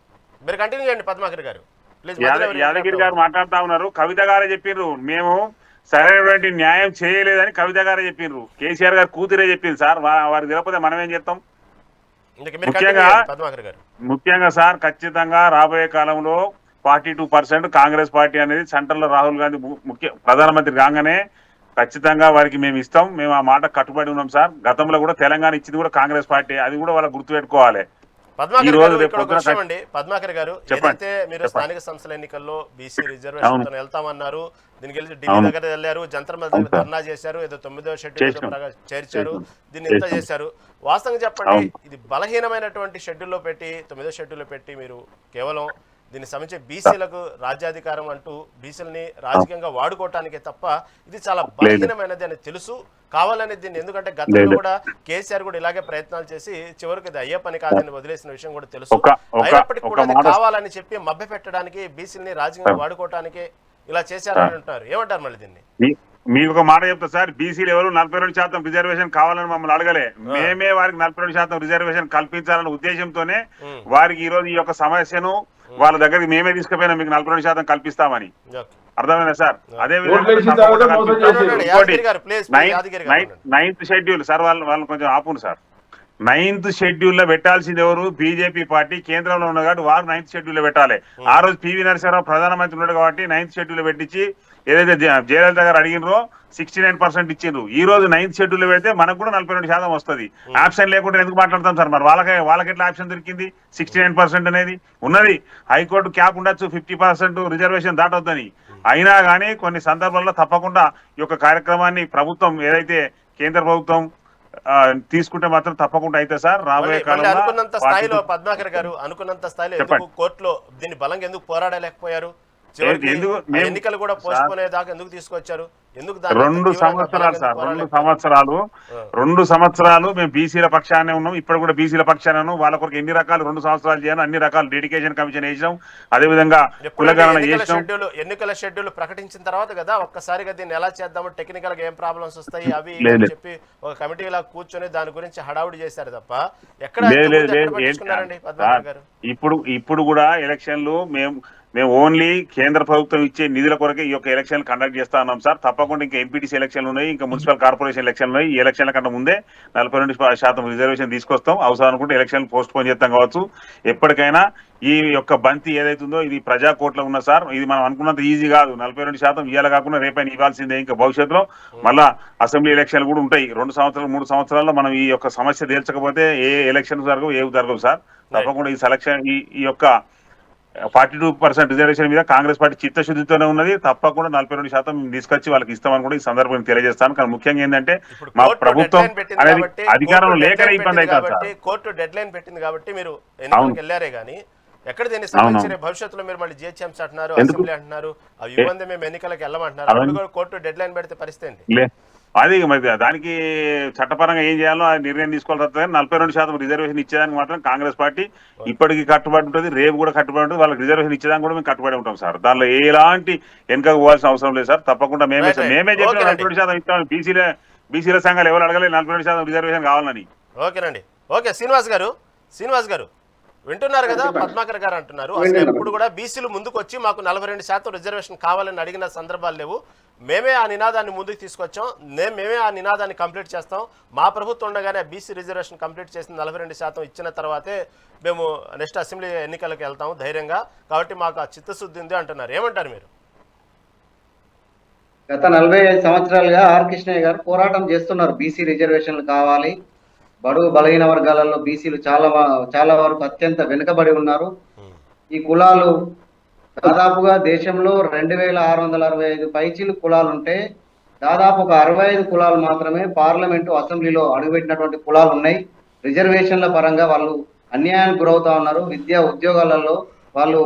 మీరు కంటిన్యూ చేయండి పద్మాకర్ గారు ప్లీజ్. యాదగిరి గారు మాట్లాడుతా ఉన్నారు. కవిత గారే చెప్పిండ్రు మేము సరైనటువంటి న్యాయం చేయలేదని కవిత గారే చెప్పిండ్రు. కేసీఆర్ గారు కూతురే చెప్పింది సార్. వారికి తెలియకపోతే మనం ఏం చేస్తాం? ముఖ్యంగా సార్ ఖచ్చితంగా రాబోయే కాలంలో 42% కాంగ్రెస్ పార్టీ అనేది సెంట్రల్ లో రాహుల్ గాంధీ ప్రధానమంత్రి కాగానే ఖచ్చితంగా వారికి మేము ఇస్తాం. మేము ఆ మాట కట్టుబడి ఉన్నాం సార్. గతంలో కూడా తెలంగాణ ఇచ్చింది కూడా కాంగ్రెస్ పార్టీ, అది కూడా వాళ్ళకి గుర్తుపెట్టుకోవాలి. పద్మాకర్ గారు ఏదైతే మీరు స్థానిక సంస్థల ఎన్నికల్లో బీసీ రిజర్వేషన్ తో వెళ్తామన్నారు, దీనికి వెళ్ళి ఢిల్లీ దగ్గర వెళ్ళారు, జంతర్ మంతర్ ధర్నా చేశారు, ఏదో 9వ షెడ్యూల్ చేర్చారు, దీన్ని ఎంత చేశారు. వాస్తవంగా చెప్పండి, ఇది బలహీనమైనటువంటి షెడ్యూల్లో పెట్టి 9వ షెడ్యూల్లో పెట్టి మీరు కేవలం దీన్ని సంబంధించి బీసీలకు రాజ్యాధికారం అంటూ బీసీలని రాజకీయంగా వాడుకోవటానికే తప్ప ఇది చాలా బలహీనమైనది అని తెలుసు. కావాలని దీన్ని, ఎందుకంటే గతంలో కూడా కేసీఆర్ కూడా ఇలాగే ప్రయత్నాలు చేసి చివరికి ఇది అయ్యే పని కాదని వదిలేసిన విషయం కూడా తెలుసు. అయినప్పటికీ కూడా అది కావాలని చెప్పి మభ్య పెట్టడానికి బీసీలని రాజకీయంగా వాడుకోవటానికి ఇలా చేశారని అంటారు. ఏమంటారు మళ్ళీ దీన్ని? మీకు ఒక మాట చెప్తా సార్, బీసీలు ఎవరు 42% రిజర్వేషన్ కావాలని మమ్మల్ని అడగలే. మేమే వారికి 42% రిజర్వేషన్ కల్పించాలన్న ఉద్దేశంతోనే వారికి ఈ రోజు ఈ యొక్క సమస్యను వాళ్ళ దగ్గరికి మేమే తీసుకుపోయినా మీకు 42% కల్పిస్తామని. అర్థమైందా సార్? అదే విధంగా 9th షెడ్యూల్ సార్, వాళ్ళు కొంచెం ఆపును సార్. 9th షెడ్యూల్లో పెట్టాల్సింది ఎవరు? బీజేపీ పార్టీ కేంద్రంలో ఉన్న కాబట్టి వారు 9th షెడ్యూల్లో పెట్టాలి. ఆ రోజు పివి నరసింహారావు ప్రధానమంత్రి ఉన్నాడు కాబట్టి 9th షెడ్యూల్లో పెట్టించి ఏదైతే జయలలిత గారు అడిగినరో 69% ఇచ్చిండ్రు. ఈ రోజు 9th షెడ్యూల్లో పెడితే మనకు కూడా 42% వస్తుంది. ఆప్షన్ లేకుండా ఎందుకు మాట్లాడతాం సార్? మరి వాళ్ళకి ఎట్లా ఆప్షన్ దొరికింది? 69% అనేది ఉన్నది. హైకోర్టు క్యాప్ ఉండొచ్చు 50% రిజర్వేషన్ దాటొద్దని. అయినా కానీ కొన్ని సందర్భాల్లో తప్పకుండా ఈ యొక్క కార్యక్రమాన్ని ప్రభుత్వం ఏదైతే కేంద్ర ప్రభుత్వం తీసుకుంటే మాత్రం తప్పకుండా అయితే సార్ రాబోయే కాలంలో అనుకున్నంత స్థాయిలో పద్మాకర్ గారు అనుకున్నంత స్థాయిలో ఎందుకు కోర్టులో దీన్ని బలంగా ఎందుకు పోరాడలేకపోయారు? ఎన్నికలు కూడా పోస్ట్ పోనే దాకా ఎందుకు తీసుకొచ్చారు? ఎందుకు 2 సంవత్సరాలు సార్, 2 సంవత్సరాలు మేము బీసీల పక్షానే ఉన్నాం. ఇప్పుడు కూడా బీసీల పక్షానే ఉన్నాం. వాళ్ళ కొరకు ఎన్ని రకాలు 2 సంవత్సరాలు చేయను, అన్ని రకాల డెడికేషన్ కమిషన్ వేసినాం. అదే విధంగా కులగణన చేసినాం. ఎన్నికల షెడ్యూల్ ప్రకటించిన తర్వాత కదా ఒక్కసారిగా దీన్ని ఎలా చేద్దాము, టెక్నికల్ గా ఏం ప్రాబ్లమ్స్ వస్తాయి అవి చెప్పి ఒక కమిటీ లా కూర్చొని దాని గురించి హడావుడి చేశారు తప్ప ఎక్కడ పద్మాకర్ గారు? ఇప్పుడు కూడా ఎలక్షన్లు మేము ఓన్లీ కేంద్ర ప్రభుత్వం ఇచ్చే నిధుల కొరకే ఈ యొక్క ఎలక్షన్ కండక్ట్ చేస్తా ఉన్నాం సార్. తప్పకుండా ఇంకా ఎంపీటీసీ ఎలక్షన్లు ఉన్నాయి, ఇంకా మున్సిపల్ కార్పొరేషన్ ఎలక్షన్లు ఉన్నాయి. ఈ ఎలక్షన్ల కంటే ముందే 42% రిజర్వేషన్ తీసుకొస్తాం. అవసరం అనుకుంటే ఎలక్షన్ పోస్ట్ పోన్ చేస్తాం కావచ్చు. ఎప్పటికైనా ఈ యొక్క బంతి ఏదైతుందో ఇది ప్రజా కోర్టులో ఉన్న సార్. ఇది మనం అనుకున్నంత ఈజీ కాదు. 42% ఇవాళ కాకుండా రేపైనా ఇవ్వాల్సిందే. ఇంకా భవిష్యత్తులో మళ్ళా అసెంబ్లీ ఎలక్షన్లు కూడా ఉంటాయి. 2 సంవత్సరాలు 3 సంవత్సరాల్లో మనం ఈ యొక్క సమస్య తీర్చకపోతే ఏ ఎలక్షన్ జరగవు, ఏవి జరగవు సార్. తప్పకుండా ఈ సెలక్షన్ ఈ యొక్క 42% రిజర్వేషన్ మీద కాంగ్రెస్ పార్టీ చిత్తశుద్ధితోనే ఉన్నది. తప్పకుండా 42% తీసుకొచ్చి వాళ్ళకి ఇస్తామని కూడా ఈ సందర్భంగా తెలియజేస్తాను. కానీ ముఖ్యంగా ఏంటంటే మా ప్రభుత్వం అనేది అధికారంలో లేకనే ఇబ్బంది అవుతుంది. కోర్టు డెడ్ లైన్ పెట్టింది కాబట్టి మీరు ఎన్నికలకు వెళ్ళారే గానీ ఎక్కడ దీన్ని సంబంధించిన భవిష్యత్తులో మీరు మళ్ళీ జిహెచ్ఎంసీ అంటున్నారు, అసెంబ్లీ అంటున్నారు, అవి ఇబ్బంది మేము ఎన్నికలకు వెళ్ళమంటున్నారు. అప్పుడు కూడా కోర్టు డెడ్ లైన్ పెడితే పరిస్థితి అది మరి దానికి చట్టపరంగా ఏం చేయాలో ఆ నిర్ణయం తీసుకోవాల్సి వస్తుంది. 42% రిజర్వేషన్ ఇచ్చేదానికి మాత్రం కాంగ్రెస్ పార్టీ ఇప్పటికీ కట్టుబడి ఉంటుంది, రేపు కూడా కట్టుబడి ఉంటుంది. వాళ్ళకి రిజర్వేషన్ ఇచ్చేదానికి కూడా మేము కట్టుబడి ఉంటాం సార్. దానిలో ఎలాంటి వెనుకకు పోవాల్సిన అవసరం లేదు సార్. తప్పకుండా మేమే చెప్పిన 42% ఇస్తాం. బీసీల సంఘాలు ఎవరు అడగలేదు 42% రిజర్వేషన్ కావాలని. ఓకేనండి. ఓకే శ్రీనివాస్ గారు వింటున్నారు కదా? పద్మాకర్ గారు అంటున్నారు అసలు ఎప్పుడు కూడా బీసీలు ముందుకు వచ్చి మాకు 42% రిజర్వేషన్ కావాలని అడిగిన సందర్భాలు లేవు. మేమే ఆ నినాదాన్ని ముందుకు తీసుకొచ్చాం, మేమే ఆ నినాదాన్ని కంప్లీట్ చేస్తాం. మా ప్రభుత్వం ఉండగానే బీసీ రిజర్వేషన్ కంప్లీట్ చేసిన 42% ఇచ్చిన తర్వాతే మేము నెక్స్ట్ అసెంబ్లీ ఎన్నికలకు వెళ్తాము ధైర్యంగా. కాబట్టి మాకు ఆ చిత్తశుద్ధి ఉంది అంటున్నారు. ఏమంటారు మీరు? గత 45 సంవత్సరాలుగా ఆర్ కృష్ణయ్య గారు పోరాటం చేస్తున్నారు. బీసీ రిజర్వేషన్లు కావాలి. బడుగు బలహీన వర్గాలలో బీసీలు చాలా వరకు అత్యంత వెనుకబడి ఉన్నారు. ఈ కులాలు దాదాపుగా దేశంలో 2665 పైచీలు కులాలు ఉంటే దాదాపు ఒక 65 కులాలు మాత్రమే పార్లమెంటు అసెంబ్లీలో అడుగుపెట్టినటువంటి కులాలు ఉన్నాయి. రిజర్వేషన్ల పరంగా వాళ్ళు అన్యాయానికి గురవుతా ఉన్నారు. విద్యా ఉద్యోగాలలో వాళ్ళు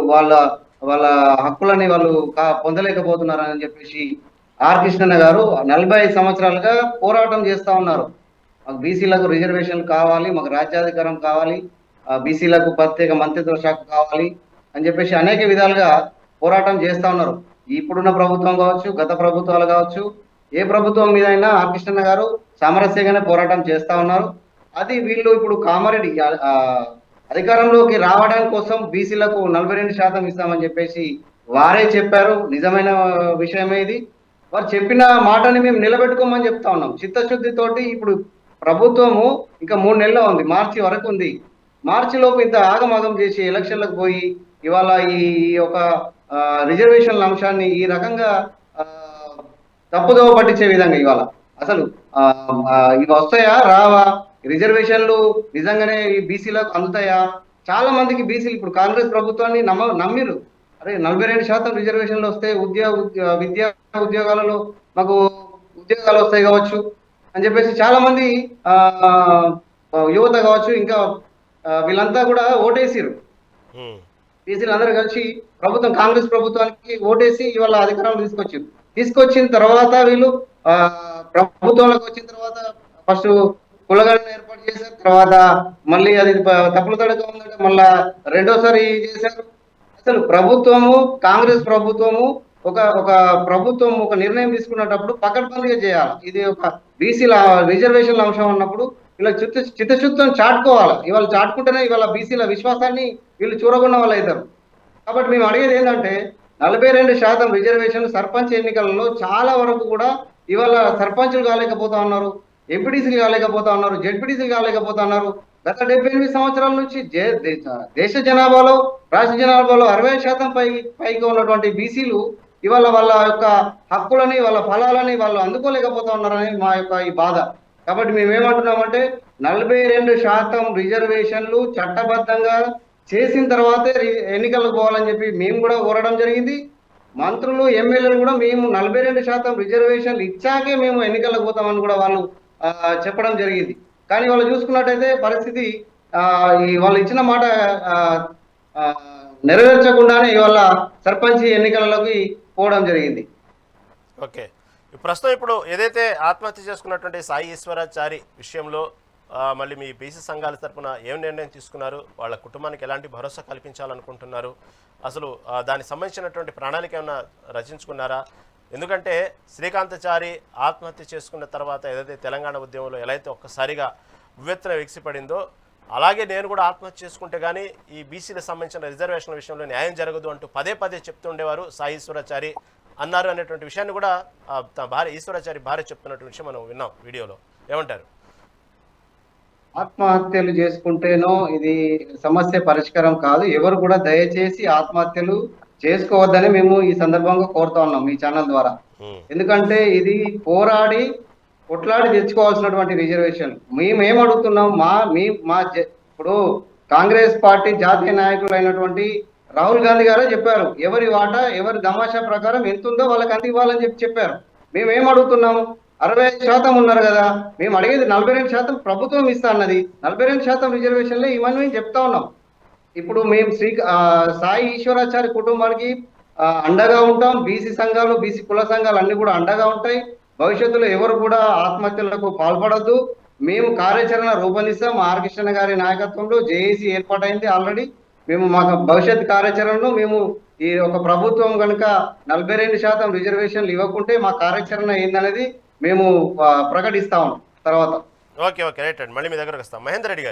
వాళ్ళ హక్కులని వాళ్ళు పొందలేకపోతున్నారు అని చెప్పేసి ఆర్ కృష్ణయ్య గారు 45 సంవత్సరాలుగా పోరాటం చేస్తా ఉన్నారు. మాకు బీసీలకు రిజర్వేషన్లు కావాలి, మాకు రాజ్యాధికారం కావాలి, బీసీలకు ప్రత్యేక మంత్రిత్వ శాఖ కావాలి అని చెప్పేసి అనేక విధాలుగా పోరాటం చేస్తా ఉన్నారు. ఇప్పుడున్న ప్రభుత్వం కావచ్చు, గత ప్రభుత్వాలు కావచ్చు, ఏ ప్రభుత్వం మీద అయినా ఆర్ కృష్ణన్న గారు సామరస్యంగానే పోరాటం చేస్తా ఉన్నారు. అది వీళ్ళు ఇప్పుడు కామారెడ్డి అధికారంలోకి రావడానికి కోసం బీసీలకు 42% ఇస్తామని చెప్పేసి వారే చెప్పారు. నిజమైన విషయమే ఇది. వారు చెప్పిన మాటని మేము నిలబెట్టుకోమని చెప్తా ఉన్నాం చిత్తశుద్ధితోటి. ఇప్పుడు ప్రభుత్వము ఇంకా 3 నెలలు ఉంది, మార్చి వరకు ఉంది. మార్చి లోపు ఇంత ఆగమాగం చేసి ఎలక్షన్లకు పోయి ఇవాళ ఈ ఒక రిజర్వేషన్ల అంశాన్ని ఈ రకంగా తప్పుదోవ పట్టించే విధంగా ఇవాళ అసలు ఇవి వస్తాయా రావా, రిజర్వేషన్లు నిజంగానే ఈ బీసీలకు అందుతాయా? చాలా మందికి బీసీలు ఇప్పుడు కాంగ్రెస్ ప్రభుత్వాన్ని నమ్మిరు. అరే 42% రిజర్వేషన్లు వస్తే విద్యా ఉద్యోగాలలో మాకు ఉద్యోగాలు వస్తాయి కావచ్చు అని చెప్పేసి చాలా మంది యువత కావచ్చు, ఇంకా వీళ్ళంతా కూడా ఓటేసిరు. బీసీలు అందరూ కలిసి కాంగ్రెస్ ప్రభుత్వానికి ఓటేసి ఇవాళ అధికారంలో తీసుకొచ్చిన తర్వాత వీళ్ళు ప్రభుత్వంలోకి వచ్చిన తర్వాత ఫస్ట్ కులగణన ఏర్పాటు చేశారు. తర్వాత మళ్ళీ అది తప్పుల తడక ఉందంటే మళ్ళా రెండోసారి చేశారు. అసలు కాంగ్రెస్ ప్రభుత్వము ఒక ప్రభుత్వం ఒక నిర్ణయం తీసుకున్నప్పుడు పకడ్బందీగా చేయాలి. ఇది ఒక బీసీల రిజర్వేషన్ల అంశం అన్నప్పుడు ఇలా చిత్తశుద్ధం చాటుకోవాలి. ఇవాళ చాటుకుంటేనే ఇవాళ బీసీల విశ్వాసాన్ని వీళ్ళు చూరగొన్న వాళ్ళు అవుతారు. కాబట్టి మేము అడిగేది ఏంటంటే 42% రిజర్వేషన్ సర్పంచ్ ఎన్నికలలో చాలా వరకు కూడా ఇవాళ సర్పంచులు కాలేకపోతా ఉన్నారు, ఎంపీటీసీలు కాలేకపోతా ఉన్నారు, జెడ్పీటీసీలు కాలేకపోతా ఉన్నారు. గత 78 సంవత్సరాల నుంచి దేశ జనాభాలో, రాష్ట్ర జనాభాలో 60% పైగా ఉన్నటువంటి బీసీలు ఇవాళ వాళ్ళ యొక్క హక్కులని, వాళ్ళ ఫలాలని వాళ్ళు అందుకోలేకపోతా ఉన్నారని మా యొక్క ఈ బాధ. కాబట్టి మేమేమంటున్నామంటే 42% రిజర్వేషన్లు చట్టబద్ధంగా చేసిన తర్వాతే ఎన్నికలకు పోవాలని చెప్పి మేము కూడా కోరడం జరిగింది. మంత్రులు, ఎమ్మెల్యేలు కూడా మేము 42% రిజర్వేషన్లు ఇచ్చాకే మేము ఎన్నికలకు పోతామని కూడా వాళ్ళు చెప్పడం జరిగింది. కానీ వాళ్ళు చూసుకున్నట్టయితే పరిస్థితి వాళ్ళు ఇచ్చిన మాట నెరవేర్చకుండానే ఇవాళ సర్పంచ్ ఎన్నికలలోకి పోవడం జరిగింది. ఓకే, ప్రస్తుతం ఇప్పుడు ఏదైతే ఆత్మహత్య చేసుకున్నటువంటి సాయి ఈశ్వరాచారి విషయంలో మళ్ళీ మీ బీసీ సంఘాల తరఫున ఏం నిర్ణయం తీసుకున్నారు? వాళ్ళ కుటుంబానికి ఎలాంటి భరోసా కల్పించాలనుకుంటున్నారు? అసలు దానికి సంబంధించినటువంటి ప్రణాళిక ఏమైనా రచించుకున్నారా? ఎందుకంటే శ్రీకాంతచారి ఆత్మహత్య చేసుకున్న తర్వాత ఏదైతే తెలంగాణ ఉద్యమంలో ఎలా అయితే ఒక్కసారిగా ఉవ్వెత్తున ఎగిసిపడిందో, అలాగే నేను కూడా ఆత్మహత్య చేసుకుంటే కానీ ఈ బీసీలకు సంబంధించిన రిజర్వేషన్ల విషయంలో న్యాయం జరగదు అంటూ పదే చెప్తుండేవారు సాయి ఈశ్వరాచారి అన్నారు అనేటువంటి విషయాన్ని కూడా తన భార్య ఈశ్వరాచారి భార్య చెప్తున్నటువంటి విషయం మనం విన్నాం వీడియోలో. ఏమంటారు? ఆత్మహత్యలు చేసుకుంటేనో ఇది సమస్య పరిష్కారం కాదు. ఎవరు కూడా దయచేసి ఆత్మహత్యలు చేసుకోవద్దని మేము ఈ సందర్భంగా కోరుతా ఉన్నాం మీ ఛానల్ ద్వారా. ఎందుకంటే ఇది కొట్లాడి తెచ్చుకోవాల్సినటువంటి రిజర్వేషన్. మేమేం అడుగుతున్నాం, ఇప్పుడు కాంగ్రెస్ పార్టీ జాతీయ నాయకులు అయినటువంటి రాహుల్ గాంధీ గారే చెప్పారు, ఎవరి వాటా ఎవరి తమాషా ప్రకారం ఎంతుందో వాళ్ళకి అంత ఇవ్వాలని చెప్పారు. మేమేం అడుగుతున్నాము, 65% ఉన్నారు కదా, మేము అడిగేది 42% ప్రభుత్వం ఇస్తా అన్నది. 42% రిజర్వేషన్లే ఇవన్నీ మేము చెప్తా ఉన్నాం. ఇప్పుడు మేము సాయి ఈశ్వరాచారి కుటుంబానికి అండగా ఉంటాం. బీసీ సంఘాలు, బీసీ కుల సంఘాలు అన్ని కూడా అండగా ఉంటాయి. భవిష్యత్తులో ఎవరు కూడా ఆత్మహత్యలకు పాల్పడద్దు. మేము కార్యాచరణ రూపొందిస్తాం. ఆర్ కృష్ణ గారి నాయకత్వంలో జేఏసీ ఏర్పాటైంది ఆల్రెడీ. మేము మా భవిష్యత్ కార్యాచరణలో మేము ఈ ఒక ప్రభుత్వం కనుక 42% రిజర్వేషన్లు ఇవ్వకుంటే మా కార్యాచరణ ఏందనేది మేము ప్రకటిస్తాం తర్వాత. ఓకే రైట్ అండి, మళ్ళీ మీ దగ్గరకు వస్తాం. మహేందర్ రెడ్డి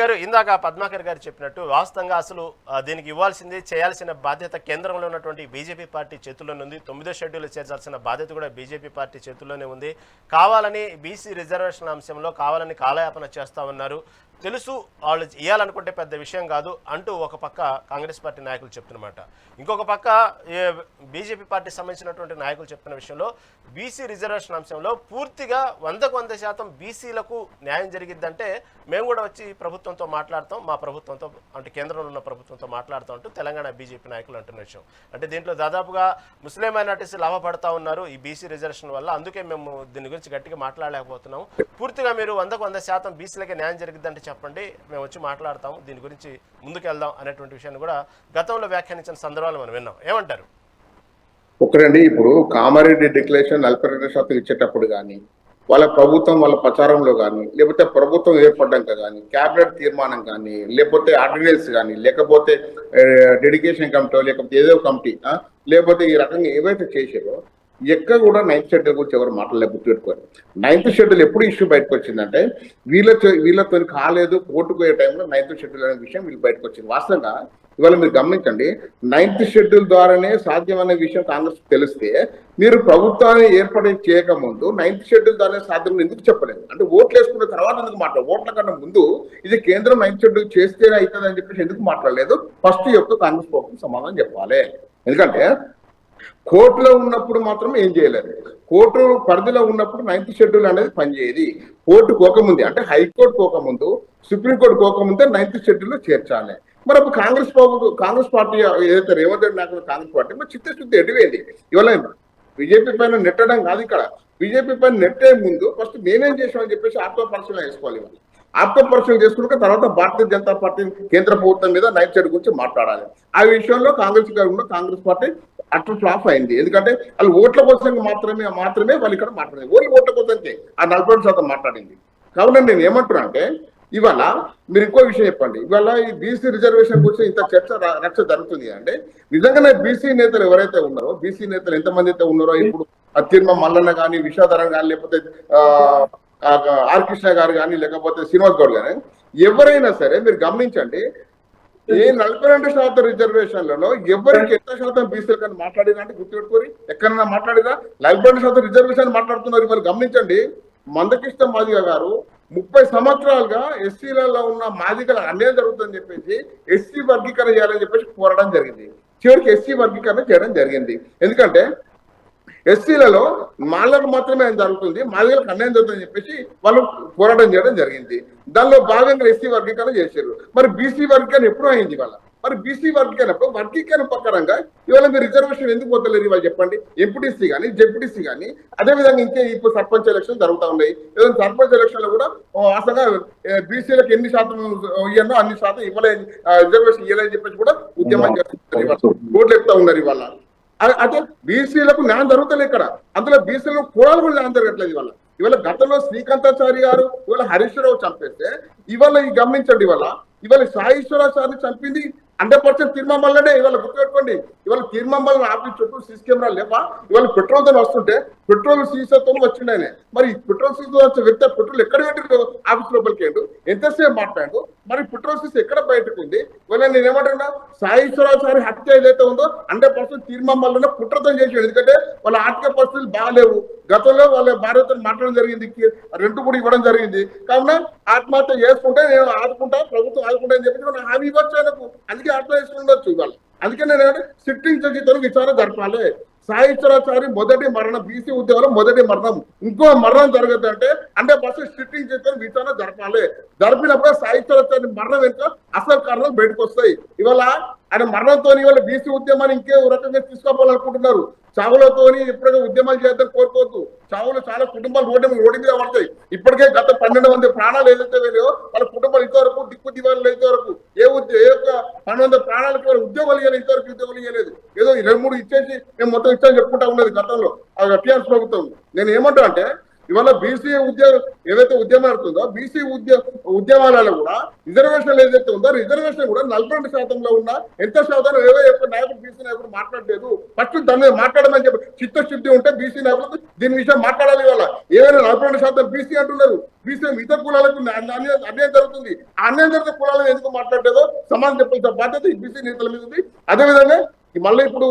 గారు ఇందాక పద్మాకర్ గారు చెప్పినట్టు వాస్తవంగా అసలు దీనికి ఇవ్వాల్సింది, చేయాల్సిన బాధ్యత కేంద్రంలో ఉన్నటువంటి బీజేపీ పార్టీ చేతుల్లోనే ఉంది. 9వ షెడ్యూల్ చేర్చాల్సిన బాధ్యత కూడా బీజేపీ పార్టీ చేతుల్లోనే ఉంది. కావాలని బీసీ రిజర్వేషన్ అంశంలో కావాలని కాలయాపన చేస్తా ఉన్నారు. తెలుసు వాళ్ళు ఇవ్వాలనుకుంటే పెద్ద విషయం కాదు అంటూ ఒక పక్క కాంగ్రెస్ పార్టీ నాయకులు చెప్తున్నమాట. ఇంకొక పక్క బీజేపీ పార్టీ సంబంధించినటువంటి నాయకులు చెప్తున్న విషయంలో బీసీ రిజర్వేషన్ అంశంలో పూర్తిగా 100% బీసీలకు న్యాయం జరిగిద్దంటే మేము కూడా వచ్చి ప్రభుత్వంతో మాట్లాడతాం, మా ప్రభుత్వంతో అంటే కేంద్రంలో ఉన్న ప్రభుత్వంతో మాట్లాడతాం అంటూ తెలంగాణ బీజేపీ నాయకులు అంటున్న విషయం. అంటే దీంట్లో దాదాపుగా ముస్లిం మైనార్టీస్ లాభపడతా ఉన్నారు ఈ బీసీ రిజర్వేషన్ వల్ల. అందుకే మేము దీని గురించి గట్టిగా మాట్లాడలేకపోతున్నాం. పూర్తిగా మీరు 100% బీసీలకే న్యాయం జరిగిద్దంటే చెప్పండి, మేము వచ్చి మాట్లాడతాము, దీని గురించి ముందుకు వెళ్దాం అనేటువంటి విషయాన్ని కూడా గతంలో వ్యాఖ్యానించిన సందర్భాలు మనం విన్నాం. ఏమంటారు? ఒకరండి, ఇప్పుడు కామారెడ్డి డిక్లరేషన్ 42% ఇచ్చేటప్పుడు కానీ వాళ్ళ ప్రభుత్వం వాళ్ళ ప్రచారంలో కానీ, లేకపోతే ప్రభుత్వం ఏర్పడ్డాక కానీ, క్యాబినెట్ తీర్మానం కానీ, లేకపోతే ఆర్డినెన్స్ కానీ, లేకపోతే డెడికేషన్ కమిటీ, లేకపోతే ఏదో కమిటీ, లేకపోతే ఈ రకంగా ఏవైతే చేసారో ఎక్కడ కూడా 9th షెడ్యూల్ గురించి ఎవరు మాట్లాడలేదు, గుర్తుపెట్టుకోరు. 9th షెడ్యూల్ ఎప్పుడు ఇష్యూ బయటకు వచ్చిందంటే వీళ్ళతో కాలేదు, కోర్టుకు పోయే టైంలో 9th షెడ్యూల్ అనే విషయం వీళ్ళు బయటకు వచ్చింది. వాస్తవంగా ఇవాళ మీరు గమనించండి, 9th షెడ్యూల్ ద్వారానే సాధ్యమనే విషయం కాంగ్రెస్ తెలిస్తే మీరు ప్రభుత్వాన్ని ఏర్పాటు చేయకముందు 9th షెడ్యూల్ ద్వారానే సాధ్యం ఎందుకు చెప్పలేదు? అంటే ఓట్లు వేసుకున్న తర్వాత ఎందుకు మాట్లాడు? ఓట్ల కన్నా ముందు ఇది కేంద్రం 9th షెడ్యూల్ చేస్తేనే అవుతుంది అని చెప్పేసి ఎందుకు మాట్లాడలేదు? ఫస్ట్ యొక్క కాంగ్రెస్ ప్రభుత్వం సమాధానం చెప్పాలి. ఎందుకంటే కోర్టులో ఉన్నప్పుడు మాత్రం ఏం చేయలేదు, కోర్టు పరిధిలో ఉన్నప్పుడు 9th షెడ్యూల్ అనేది పనిచేయదు. కోర్టు పోకముందే, అంటే హైకోర్టు పోకముందు, సుప్రీంకోర్టు పోకముందే 9th షెడ్యూల్ చేర్చాలి. మరి అప్పుడు కాంగ్రెస్ పార్టీ ఏదైతే రేవంత్ రెడ్డి నాయకులు కాంగ్రెస్ పార్టీ మరి చిత్తశుద్ధి ఎడిపోయింది. ఇవాళ బీజేపీ పైన నెట్టడం కాదు, ఇక్కడ బీజేపీ పైన నెట్టే ముందు ఫస్ట్ మేమేం చేసామని చెప్పేసి ఆత్మపరిశీలన చేసుకోవాలి. ఇవాళ ఆత్మపరిశీలన చేసుకున్న తర్వాత భారతీయ జనతా పార్టీ కేంద్ర ప్రభుత్వం మీద 9th షెడ్యూల్ గురించి మాట్లాడాలి. ఆ విషయంలో కాంగ్రెస్ పార్టీ అట్లా ఫ్లాప్ అయింది. ఎందుకంటే వాళ్ళు ఓట్ల కోసం మాత్రమే వాళ్ళు ఇక్కడ మాట్లాడింది, ఓట్ల కోసంకే ఆ 42% మాట్లాడింది. కావున నేను ఏమంటున్నా అంటే ఇవాళ మీరు ఇంకో విషయం చెప్పండి, ఇవాళ ఈ బీసీ రిజర్వేషన్ గురించి ఇంత రక్ష జరుగుతుంది అంటే నిజంగానే బీసీ నేతలు ఎవరైతే ఉన్నారో, బీసీ నేతలు ఎంతమంది అయితే ఉన్నారో, ఇప్పుడు తీర్మ మల్లన్న కానీ, విషాధరం కానీ, లేకపోతే ఆర్ కృష్ణ గారు కానీ, లేకపోతే శ్రీనివాస్ గౌడ్ కానీ, ఎవరైనా సరే మీరు గమనించండి, ఈ 42% రిజర్వేషన్లలో ఎవరికి ఎంత శాతం బీసీలు కానీ మాట్లాడినా గుర్తుపెట్టుకోరి, ఎక్కడైనా మాట్లాడినా 42% రిజర్వేషన్ మాట్లాడుతున్నారు. ఇవాళ గమనించండి, మందకృష్ణ మాదిగ గారు 30 సంవత్సరాలుగా ఎస్సీలలో ఉన్న మాదిగల అన్యాయం జరుగుతుందని చెప్పేసి ఎస్సీ వర్గీకరణ చేయాలని చెప్పేసి కోరడం జరిగింది. చివరికి ఎస్సీ వర్గీకరణ చేయడం జరిగింది. ఎందుకంటే ఎస్సీలలో మాలకు మాత్రమే జరుగుతుంది, మాదిగలకు అన్యాయం జరుగుతుందని చెప్పేసి వాళ్ళు పోరాటం చేయడం జరిగింది. దానిలో భాగంగా ఎస్సీ వర్గీకరణ చేశారు. మరి బీసీ వర్గీకరణ ఎప్పుడు అయింది ఇవాళ? మరి బీసీ వర్గీకరణ ప్రకారంగా ఇవాళ మీరు రిజర్వేషన్ ఎందుకు పోతలేరు ఇవాళ చెప్పండి? ఎంపీటీసీ కానీ, జెడ్పీటీసీ కానీ, అదేవిధంగా ఇంకే ఇప్పుడు సర్పంచ్ ఎలక్షన్ జరుగుతూ ఉన్నాయి. ఏదైనా సర్పంచ్ ఎలక్షన్ లో కూడా అసలు బీసీలకు ఎన్ని శాతం ఇవ్వనో అన్ని శాతం ఇవ్వలేదు, రిజర్వేషన్ ఇవ్వలేదని చెప్పేసి కూడా ఉద్యమం చేస్తున్నారు, రోడ్లు ఎక్కుతా ఉన్నారు ఇవాళ. అంటే బీసీలకు న్యాయం జరుగుతుంది ఇక్కడ, అందులో బీసీలకు కులాలు కూడా న్యాయం జరగట్లేదు ఇవాళ. గతంలో శ్రీకాంతాచారి గారు ఇవాళ హరీష్ రావు చంపేస్తే ఇవాళ గమనించండి, ఇవాళ సాయేశ్వరాచారిని చంపింది 100% తిరుమలనే. ఇవాళ గుర్తుపెట్టుకోండి, ఇవాళ తిరుమల ఆఫీస్ చుట్టూ సీసీ కెమెరాలు లేవా? ఇవాళ పెట్రోల్ తో వస్తుంటే పెట్రోల్ సీసాతో వచ్చిండే. మరి పెట్రోల్ సీసా వచ్చే వ్యక్తి పెట్రోల్ ఎక్కడ పెట్టిండు? ఆఫీస్ లోపలికి వెళ్ళు, ఎంతసేపు మాట్లాడు, మరి పెట్రోల్ సీసా ఎక్కడ బయటకు ఉంది? ఇవాళ నేను ఏమంటున్నా, సాయేశ్వరాచారి హత్య ఏదైతే ఉందో 100% తిరుమలనే కుట్రతం చేసాడు. ఎందుకంటే వాళ్ళ ఆర్థిక పరిస్థితులు బాగాలేవు. గతంలో వాళ్ళ భార్యతో మాట్లాడడం జరిగింది, రెంట్ కూడా ఇవ్వడం జరిగింది. కావున ఆత్మహత్య చేసుకుంటే నేను ఆదుకుంటా, ప్రభుత్వం ఆదుకుంటా అని చెప్పి నాకు హామీ ఇవ్వచ్చు ఆయనకు, అందుకే ఆత్మహత్య చేసుకుండొచ్చు ఇవాళ. అందుకే నేను సిట్టింగ్ జడ్జితో విచారణ జరపాలి. సాయేశ్వరాచారి మొదటి మరణం, బీసీ ఉద్యోగంలో మొదటి మరణం, ఇంకో మరణం జరగదు అంటే 100% సిట్టింగ్ జడ్జితో విచారణ జరపాలి. జరిపినప్పుడు సాయేశ్వరాచారి మరణం వెనుక అసలు కారణాలు బయటకు వస్తాయి. ఇవాళ ఆయన మరణంతో ఇవాళ బీసీ ఉద్యమాన్ని ఇంకే రకంగా తీసుకోవాలనుకుంటున్నారు. చావులతోని ఎప్పుడైనా ఉద్యమాలు చేద్దాం కోరుకోవద్దు. చావులు చాలా కుటుంబాలు రోడ్డు మీద పడతాయి. ఇప్పటికే గత 12 మంది ప్రాణాలు ఏదైతే వెళ్ళాయో వాళ్ళ కుటుంబాలు ఇంతవరకు దిక్కు దివాళ్ళు ఇంతవరకు ఏ 12 ప్రాణాలకి వాళ్ళ ఉద్యోగాలు ఇవ్వాలి, ఇంతవరకు ఉద్యోగాలు ఇవ్వలేదు. ఏదో 2-3 ఇచ్చేసి మేము మొత్తం ఇచ్చామని చెప్పుకుంటా ఉన్నది గతంలో టీఆర్ఎస్ ప్రభుత్వం. నేను ఏమంటా అంటే ఇవాళ బీసీ ఏదైతే ఉద్యమం అవుతుందో బీసీ ఉద్యమాలలో కూడా రిజర్వేషన్ ఏదైతే ఉందో రిజర్వేషన్ కూడా 42% ఉన్న ఎంత శాతం ఏవో నాయకుడు బీసీ నాయకుడు మాట్లాడలేదు. ఫస్ట్ దాని మీద మాట్లాడమని చెప్పి చిత్తశుద్ధి ఉంటే బీసీ నాయకులకు దీని విషయం మాట్లాడాలి. ఇవాళ ఏమైనా 42% బీసీ అంటున్నారు, బీసీ ఇతర కులాలకు అన్యాయం జరుగుతుంది. ఆ అన్యాయం జరిగిన కులాలను ఎందుకు మాట్లాడలేదో సమాధానం చెప్పాల్సిన బాధ్యత ఈ బీసీ నేతల మీద ఉంది. అదేవిధంగా మళ్ళీ ఇప్పుడు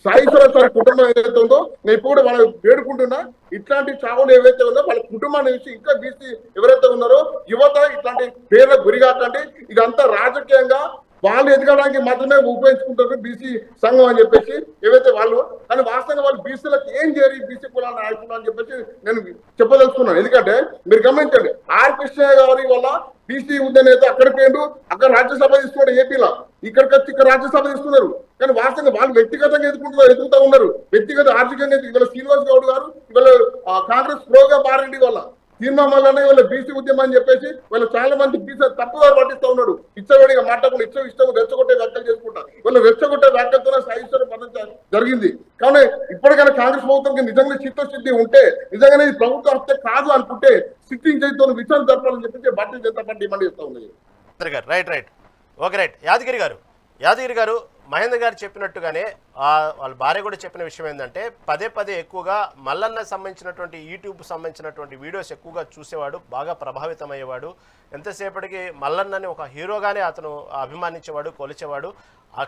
సాయేశ్వరాచారి కుటుంబం ఏదైతే ఉందో నేను ఇప్పుడు వాళ్ళు వేడుకుంటున్నా, ఇట్లాంటి చావులు ఏవైతే ఉందో వాళ్ళ కుటుంబాన్ని చూసి ఇంకా బీసీ ఎవరైతే ఉన్నారో యువత ఇట్లాంటి పేర్లకు గురిగాకండి. ఇదంతా రాజకీయంగా వాళ్ళు ఎదగడానికి మాత్రమే ఉపయోగించుకుంటారు బీసీ సంఘం అని చెప్పేసి ఏవైతే వాళ్ళు, కానీ వాస్తవంగా వాళ్ళు బీసీలకు ఏం చేయరు బీసీ కులాల నాయకులు అని చెప్పేసి నేను చెప్పదలుచుకున్నాను. ఎందుకంటే మీరు గమనించండి, ఆర్ కృష్ణయ్య గారి వల్ల బీసీ ఉద్యమ నేత అక్కడ పోయిండు, అక్కడ రాజ్యసభ తీసుకున్నాడు ఏపీలో, ఇక్కడికి వచ్చి ఇక్కడ రాజ్యసభ తీసుకున్నారు. కానీ వాస్తవంగా వాళ్ళు వ్యక్తిగతంగా ఎదుగుతూ ఉన్నారు, వ్యక్తిగత ఆర్థికంగా. ఇవాళ శ్రీనివాస్ గౌడ్ గారు ఇవాళ కాంగ్రెస్ ప్రోగా మారండి, వాళ్ళ తీర్మానాలనే వాళ్ళ బీసీ ఉద్యమం అని చెప్పేసి వాళ్ళు చాలా మంది బీసీ తప్పుగా పట్టిస్తూ ఉన్నాడు. ఇచ్చబడిగా మాట్లాడకుండా ఇష్టం రెచ్చగొట్టే వ్యాఖ్యలు చేసుకుంటారు. వాళ్ళ రెచ్చగొట్టే వ్యాఖ్యలతో సాయిశ్వర జరిగింది. కానీ ఇప్పటికైనా కాంగ్రెస్ ప్రభుత్వం నిజంగా చిత్తశుద్ధి ఉంటే, నిజంగానే ఇది ప్రభుత్వ హత్య కాదు అనుకుంటే సిట్టింగ్ జడ్జితో విచారణ జరపాలని చెప్పి భారతీయ జనతా పార్టీ డిమాండ్ చేస్తా ఉంది. Right okay right. యాదగిరి గారు మహేందర్ గారు చెప్పినట్టుగానే వాళ్ళ భార్య కూడా చెప్పిన విషయం ఏంటంటే పదే ఎక్కువగా మల్లన్న సంబంధించినటువంటి యూట్యూబ్ సంబంధించినటువంటి వీడియోస్ ఎక్కువగా చూసేవాడు, బాగా ప్రభావితం అయ్యేవాడు. ఎంతసేపటికి మల్లన్నని ఒక హీరోగానే అతను అభిమానించేవాడు, కొలిచేవాడు.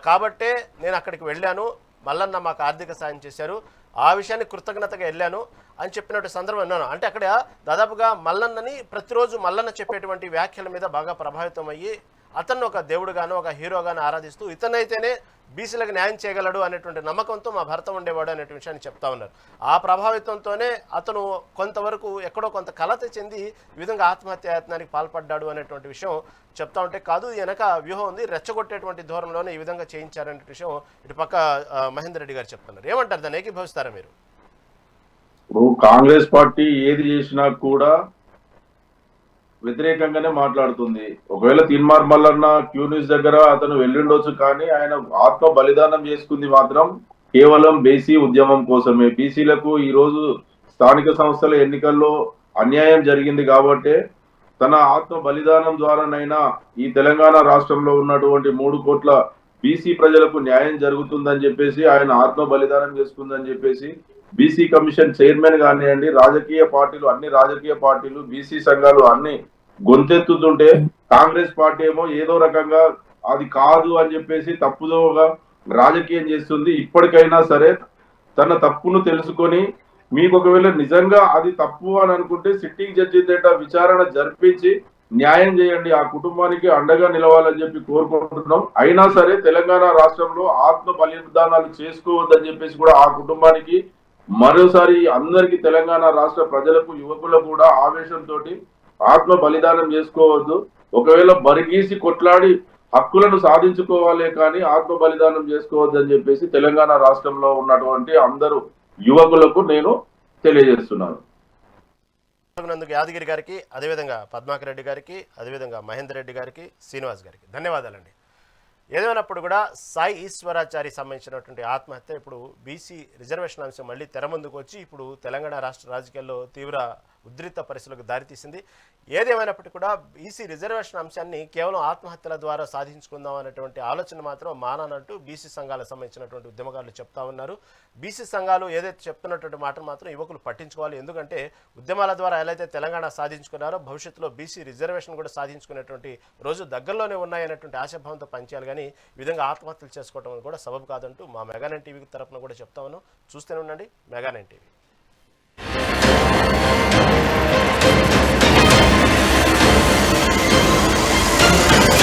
కాబట్టే నేను అక్కడికి వెళ్ళాను, మల్లన్న మాకు ఆర్థిక సాయం చేశారు, ఆ విషయాన్ని కృతజ్ఞతగా వెళ్ళాను అని చెప్పినట్టు సందర్భం విన్నాను. అంటే అక్కడ దాదాపుగా మల్లన్నని ప్రతిరోజు మల్లన్న చెప్పేటువంటి వ్యాఖ్యల మీద బాగా ప్రభావితం అయ్యి అతన్ని ఒక దేవుడుగాను ఒక హీరోగాను ఆరాధిస్తూ ఇతనైతేనే బీసీలకు న్యాయం చేయగలడు అనేటువంటి నమ్మకంతో మా భర్త ఉండేవాడు అనేటువంటి విషయాన్ని చెప్తా ఉన్నారు. ఆ ప్రభావితంతోనే అతను కొంతవరకు ఎక్కడో కొంత కలత చెంది ఈ విధంగా ఆత్మహత్యాయత్నానికి పాల్పడ్డాడు అనేటువంటి విషయం చెప్తా ఉంటే, కాదు వెనక వ్యూహం ఉంది, రెచ్చగొట్టేటువంటి ధోరణిలోనే ఈ విధంగా చేయించారనే విషయం ఇటు పక్క మహేందర్ రెడ్డి గారు చెప్తున్నారు. ఏమంటారు, దాన్ని ఏకీభవిస్తారా మీరు? ఇప్పుడు కాంగ్రెస్ పార్టీ ఏది చేసినా కూడా వ్యతిరేకంగానే మాట్లాడుతుంది. ఒకవేళ తీన్మార్ మల్లన్న క్యూ న్యూస్ దగ్గర అతను వెళ్ళిండొచ్చు, కానీ ఆయన ఆత్మ బలిదానం చేసుకుంది మాత్రం కేవలం బీసీ ఉద్యమం కోసమే. బీసీలకు ఈ రోజు స్థానిక సంస్థల ఎన్నికల్లో అన్యాయం జరిగింది కాబట్టి తన ఆత్మ బలిదానం ద్వారానైనా ఈ తెలంగాణ రాష్ట్రంలో ఉన్నటువంటి 3 కోట్ల బీసీ ప్రజలకు న్యాయం జరుగుతుందని చెప్పేసి ఆయన ఆత్మ బలిదానం చేసుకుందని చెప్పేసి బీసీ కమిషన్ చైర్మన్ కానివ్వండి, అన్ని రాజకీయ పార్టీలు బీసీ సంఘాలు అన్ని గొంతెత్తుతుంటే కాంగ్రెస్ పార్టీ ఏమో ఏదో రకంగా అది కాదు అని చెప్పేసి తప్పుదోగా రాజకీయం చేస్తుంది. ఇప్పటికైనా సరే తన తప్పును తెలుసుకొని మీకు ఒకవేళ నిజంగా అది తప్పు అని అనుకుంటే సిట్టింగ్ జడ్జి దగ్గర విచారణ జరిపించి న్యాయం చేయండి, ఆ కుటుంబానికి అండగా నిలవాలని చెప్పి కోరుకుంటున్నాం. అయినా సరే తెలంగాణ రాష్ట్రంలో ఆత్మ బలిదానాలు చేసుకోవద్దని చెప్పేసి కూడా ఆ కుటుంబానికి మరోసారి అందరికీ తెలంగాణ రాష్ట్ర ప్రజలకు యువకులకు కూడా ఆవేశంతో ఆత్మ బలిదానం చేసుకోవద్దు. ఒకవేళ బరిగీసి కొట్లాడి హక్కులను సాధించుకోవాలే కానీ ఆత్మ బలిదానం చేసుకోవద్దు అని చెప్పేసి తెలంగాణ రాష్ట్రంలో ఉన్నటువంటి అందరూ యువకులకు నేను తెలియజేస్తున్నాను. యాదగిరి గారికి, అదేవిధంగా పద్మాకర్ రెడ్డి గారికి, అదేవిధంగా మహేందర్ రెడ్డి గారికి, శ్రీనివాస్ గారికి ధన్యవాదాలండి. ఏదేమైనప్పుడు కూడా సాయి ఈశ్వరాచారి సంబంధించినటువంటి ఆత్మహత్య ఇప్పుడు బీసీ రిజర్వేషన్ అంశం మళ్ళీ తెర ముందుకు వచ్చి ఇప్పుడు తెలంగాణ రాష్ట్ర రాజకీయాల్లో తీవ్ర ఉద్రిక్త పరిస్థితులకు దారితీసింది. ఏదేమైనప్పటికీ కూడా బీసీ రిజర్వేషన్ అంశాన్ని కేవలం ఆత్మహత్యల ద్వారా సాధించుకుందాం అనేటువంటి ఆలోచన మాత్రం మాననంటూ బీసీ సంఘాలకు సంబంధించినటువంటి ఉద్యమకారులు చెప్తా ఉన్నారు. బీసీ సంఘాలు ఏదైతే చెప్తున్నటువంటి మాటలు మాత్రం యువకులు పట్టించుకోవాలి. ఎందుకంటే ఉద్యమాల ద్వారా ఎలా అయితే తెలంగాణ సాధించుకున్నారో భవిష్యత్తులో బీసీ రిజర్వేషన్ కూడా సాధించుకునేటువంటి రోజు దగ్గరలోనే ఉన్నాయనేటువంటి ఆశాభావంతో పనిచేయాలి. కానీ ఈ విధంగా ఆత్మహత్యలు చేసుకోవడం కూడా సబబు కాదంటూ మా మెగా9 టీవీ తరఫున కూడా చెప్తా ఉన్నాం. చూస్తూనే ఉండండి మెగా9 టీవీ.